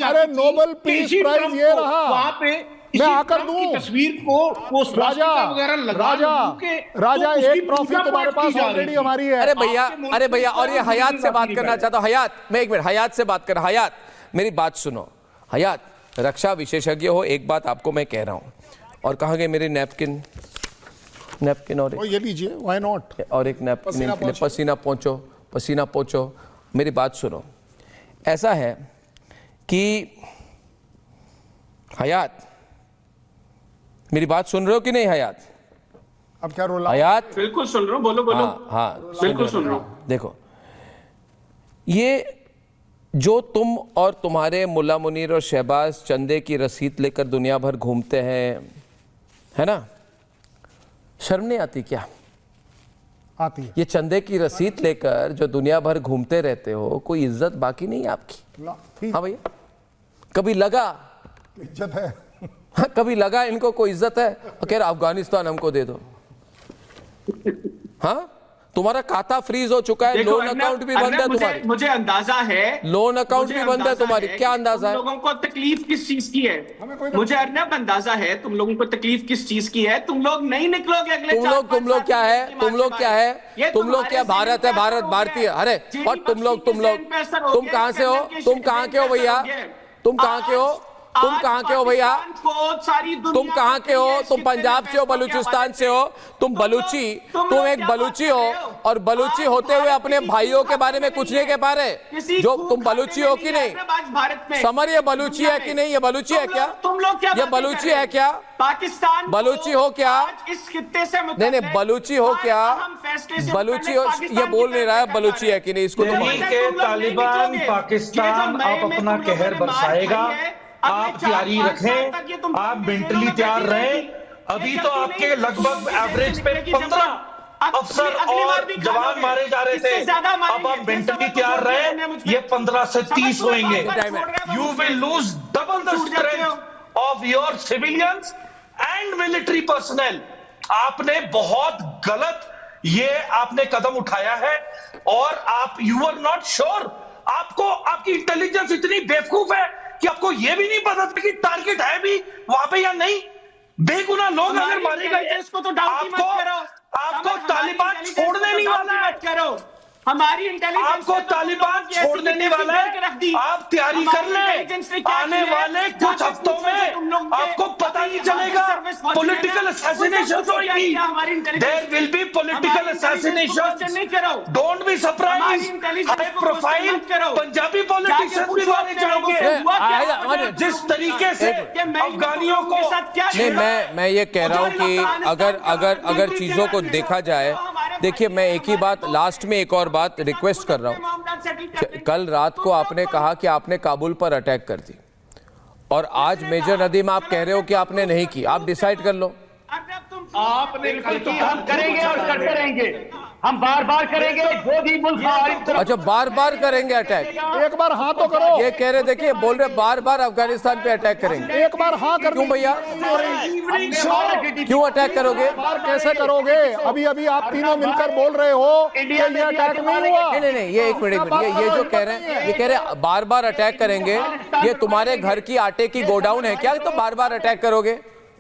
[SPEAKER 1] अरे नोबेल पीस प्राइज ये रहा, वहां पे मैं आकर दूं
[SPEAKER 7] तस्वीर को
[SPEAKER 1] राजा एक ट्रॉफी तुम्हारे पास ऑलरेडी हमारी है।
[SPEAKER 5] अरे भैया और ये हयात से बात करना चाहता हूं। हयात, मैं एक मिनट हयात से बात कर, हयात मेरी बात सुनो। हयात रक्षा विशेषज्ञ हो, एक बात आपको मैं कह रहा हूं, और कहाँ गए मेरे नैपकिन और
[SPEAKER 1] ये लीजिए, व्हाई नॉट,
[SPEAKER 5] और एक नैपकिन, पसीना पोंछो। मेरी बात सुनो, ऐसा है कि हयात, मेरी बात सुन रहे हो कि नहीं हयात?
[SPEAKER 1] अब क्या रोला?
[SPEAKER 5] हयात
[SPEAKER 10] बिल्कुल सुन रहा हूं, बोलो।
[SPEAKER 5] हाँ
[SPEAKER 10] बिल्कुल सुन रहा हूं।
[SPEAKER 5] देखो, ये जो तुम और तुम्हारे मुल्ला मुनीर और शहबाज चंदे की रसीद लेकर दुनिया भर घूमते हैं, है ना, शर्म नहीं आती क्या?
[SPEAKER 1] आती है।
[SPEAKER 5] ये चंदे की रसीद लेकर जो दुनिया भर घूमते रहते हो, कोई इज्जत बाकी नहीं है आपकी? हाँ भैया, कभी लगा
[SPEAKER 1] इज्जत है?
[SPEAKER 5] हाँ, कभी लगा इनको कोई इज्जत है? कह रहा अफगानिस्तान हमको दे दो। हाँ, तुम्हारा खाता फ्रीज हो चुका है, लोन अकाउंट भी बंद है तुम्हारी।
[SPEAKER 12] मुझे अंदाजा है,
[SPEAKER 5] लोन अकाउंट भी बंद है तुम्हारी। क्या अंदाजा है?
[SPEAKER 12] तुम लोगों को तकलीफ किस चीज की है? मुझे अर्नब अंदाजा है तुम लोगों को तकलीफ किस चीज की है। तुम लोग नहीं निकलोगे अगले
[SPEAKER 5] तुम लोग क्या है? तुम लोग क्या भारत है, भारत भारतीय? अरे और तुम कहां से हो? तुम कहां के हो भैया? तुम कहां के हो भैया? तुम कहां के हो? तुम पंजाब से हो, बलूचिस्तान से हो, तुम बलूची, तुम एक बलूची हो, और बलूची होते हुए अपने भाइयों के बारे में कुछ नहीं कह पा रहे। जो तुम बलूची हो कि नहीं? समर ये बलूची है कि नहीं? ये बलूची है क्या? ये बलूची है क्या?
[SPEAKER 12] पाकिस्तान
[SPEAKER 5] बलूची हो क्या?
[SPEAKER 12] इस खित्ते से
[SPEAKER 5] नहीं, बलूची हो क्या? बलूची हो, ये बोल नहीं रहा है बलूची है कि नहीं, इसको तो
[SPEAKER 11] तालिबान पाकिस्तान आप अपना कहर बरसाएगा, आप जारी रखें, आप मेंटली तैयार रहें। अभी तो आपके लगभग एवरेज पे 15 अफसर और जवान मारे जा रहे थे, अब आप मेंटली तैयार रहें, ये 15 से 30 होंगे। You will lose double the strength of your civilians and military personnel. आपने बहुत गलत ये आपने कदम उठाया है और आप यू आर नॉट श्योर, आपको आपकी इंटेलिजेंस इतनी बेवकूफ है कि आपको यह भी नहीं पता था कि टारगेट है भी वहां पे या नहीं। बेगुनाह लोग अगर मारे गए आपको तालिबान छोड़ने नहीं वाला है,
[SPEAKER 12] हमारी इंटेलिजेंस
[SPEAKER 11] आपको तालिबान छोड़ने नहीं वाला है। आप तैयारी कर लें, आने वाले कुछ हफ्तों में आपको पता नहीं चलेगा पॉलिटिकल असैसिनेशन होगी। There will be political assassination, don't be surprised. High profile Punjabi politicians भी मारे जाएंगे जिस तरीके से अफगानियों को।
[SPEAKER 5] नहीं, मैं ये कह रहा हूं कि अगर चीजों को देखा जाए, देखिए मैं एक ही बात लास्ट में एक और बात रिक्वेस्ट कर रहा हूं। कल रात को आपने कहा कि आपने काबुल पर अटैक कर दी और आज मेजर नदीम आप कह रहे हो कि आपने नहीं की। आप डिसाइड कर लो।
[SPEAKER 8] आपने हम करेंगे और करते रहेंगे, हम बार बार करेंगे जो भी मुल्क।
[SPEAKER 5] अच्छा, बार बार करेंगे अटैक?
[SPEAKER 1] एक बार हाँ तो करो।
[SPEAKER 5] ये कह रहे, देखिए बोल रहे बार बार अफगानिस्तान पे अटैक करेंगे।
[SPEAKER 1] एक बार हाँ कर।
[SPEAKER 5] क्यों भैया, क्यों अटैक करोगे?
[SPEAKER 1] बार कैसे करोगे? अभी अभी आप तीनों मिलकर बोल रहे हो कि ये अटैक नहीं हुआ।
[SPEAKER 5] नहीं, ये एक मिनट, ये जो कह रहे हैं, ये कह रहे बार बार अटैक करेंगे। ये तुम्हारे घर की आटे की गोडाउन है क्या तो बार बार अटैक करोगे?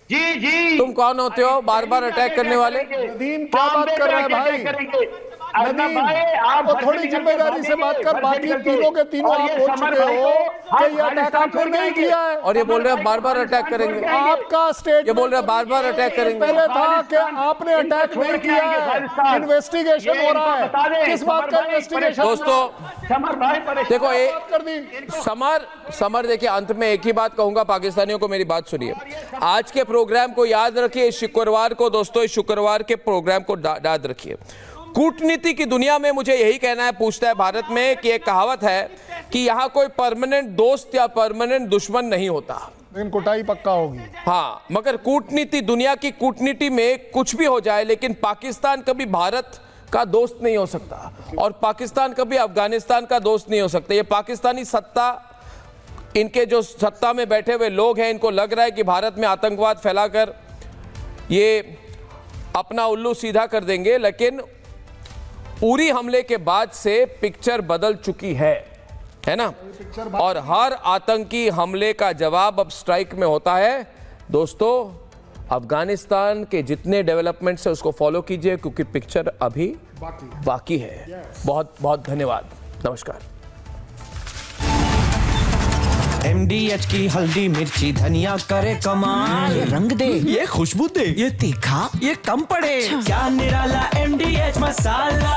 [SPEAKER 8] जी
[SPEAKER 5] तुम कौन होते हो बार बार अटैक करने वाले?
[SPEAKER 1] नदीम क्या बात कर रहा है भाई? नदीम, आप थोड़ी जिम्मेदारी से बात कर। बाकी तीनों के तीनों आप बोल चुके हो कि ये अटैक आपने नहीं किया है
[SPEAKER 5] और ये बोल रहे हैं बार बार अटैक करेंगे।
[SPEAKER 1] आपका स्टेट
[SPEAKER 5] ये बोल रहे हैं बार बार अटैक करेंगे।
[SPEAKER 1] पहले था कि आपने अटैक नहीं किया है, इन्वेस्टिगेशन हो रहा है। किस बात का इन्वेस्टिगेशन?
[SPEAKER 5] दोस्तों देखो, समर देखिए, अंत में एक ही बात कहूंगा, पाकिस्तानियों को मेरी बात सुनिए। आज के प्रोग्राम को याद रखिए, शुक्रवार को दोस्तों, शुक्रवार के प्रोग्राम को याद रखिए। कूटनीति की दुनिया में मुझे यही कहना है, पूछता है भारत में कि एक कहावत है कि यहाँ कोई परमानेंट दोस्त या परमानेंट दुश्मन नहीं होता,
[SPEAKER 1] लेकिन कुटाई पक्का होगी।
[SPEAKER 5] हाँ, मगर कूटनीति, दुनिया की कूटनीति में कुछ भी हो जाए, लेकिन पाकिस्तान कभी भारत का दोस्त नहीं हो सकता और पाकिस्तान कभी अफगानिस्तान का दोस्त नहीं हो सकता। ये पाकिस्तानी सत्ता, इनके जो सत्ता में बैठे हुए लोग हैं, इनको लग रहा है कि भारत में आतंकवाद फैलाकर ये अपना उल्लू सीधा कर देंगे, लेकिन उरी हमले के बाद से पिक्चर बदल चुकी है ना? और हर आतंकी हमले का जवाब अब स्ट्राइक में होता है। दोस्तों, अफगानिस्तान के जितने डेवलपमेंट्स है उसको फॉलो कीजिए, क्योंकि पिक्चर अभी बाकी है। बहुत बहुत धन्यवाद, नमस्कार।
[SPEAKER 13] MDH की हल्दी मिर्ची धनिया करे कमाल, ये रंग दे, ये खुशबू दे, ये तीखा, ये कम पड़े, क्या निराला MDH मसाला।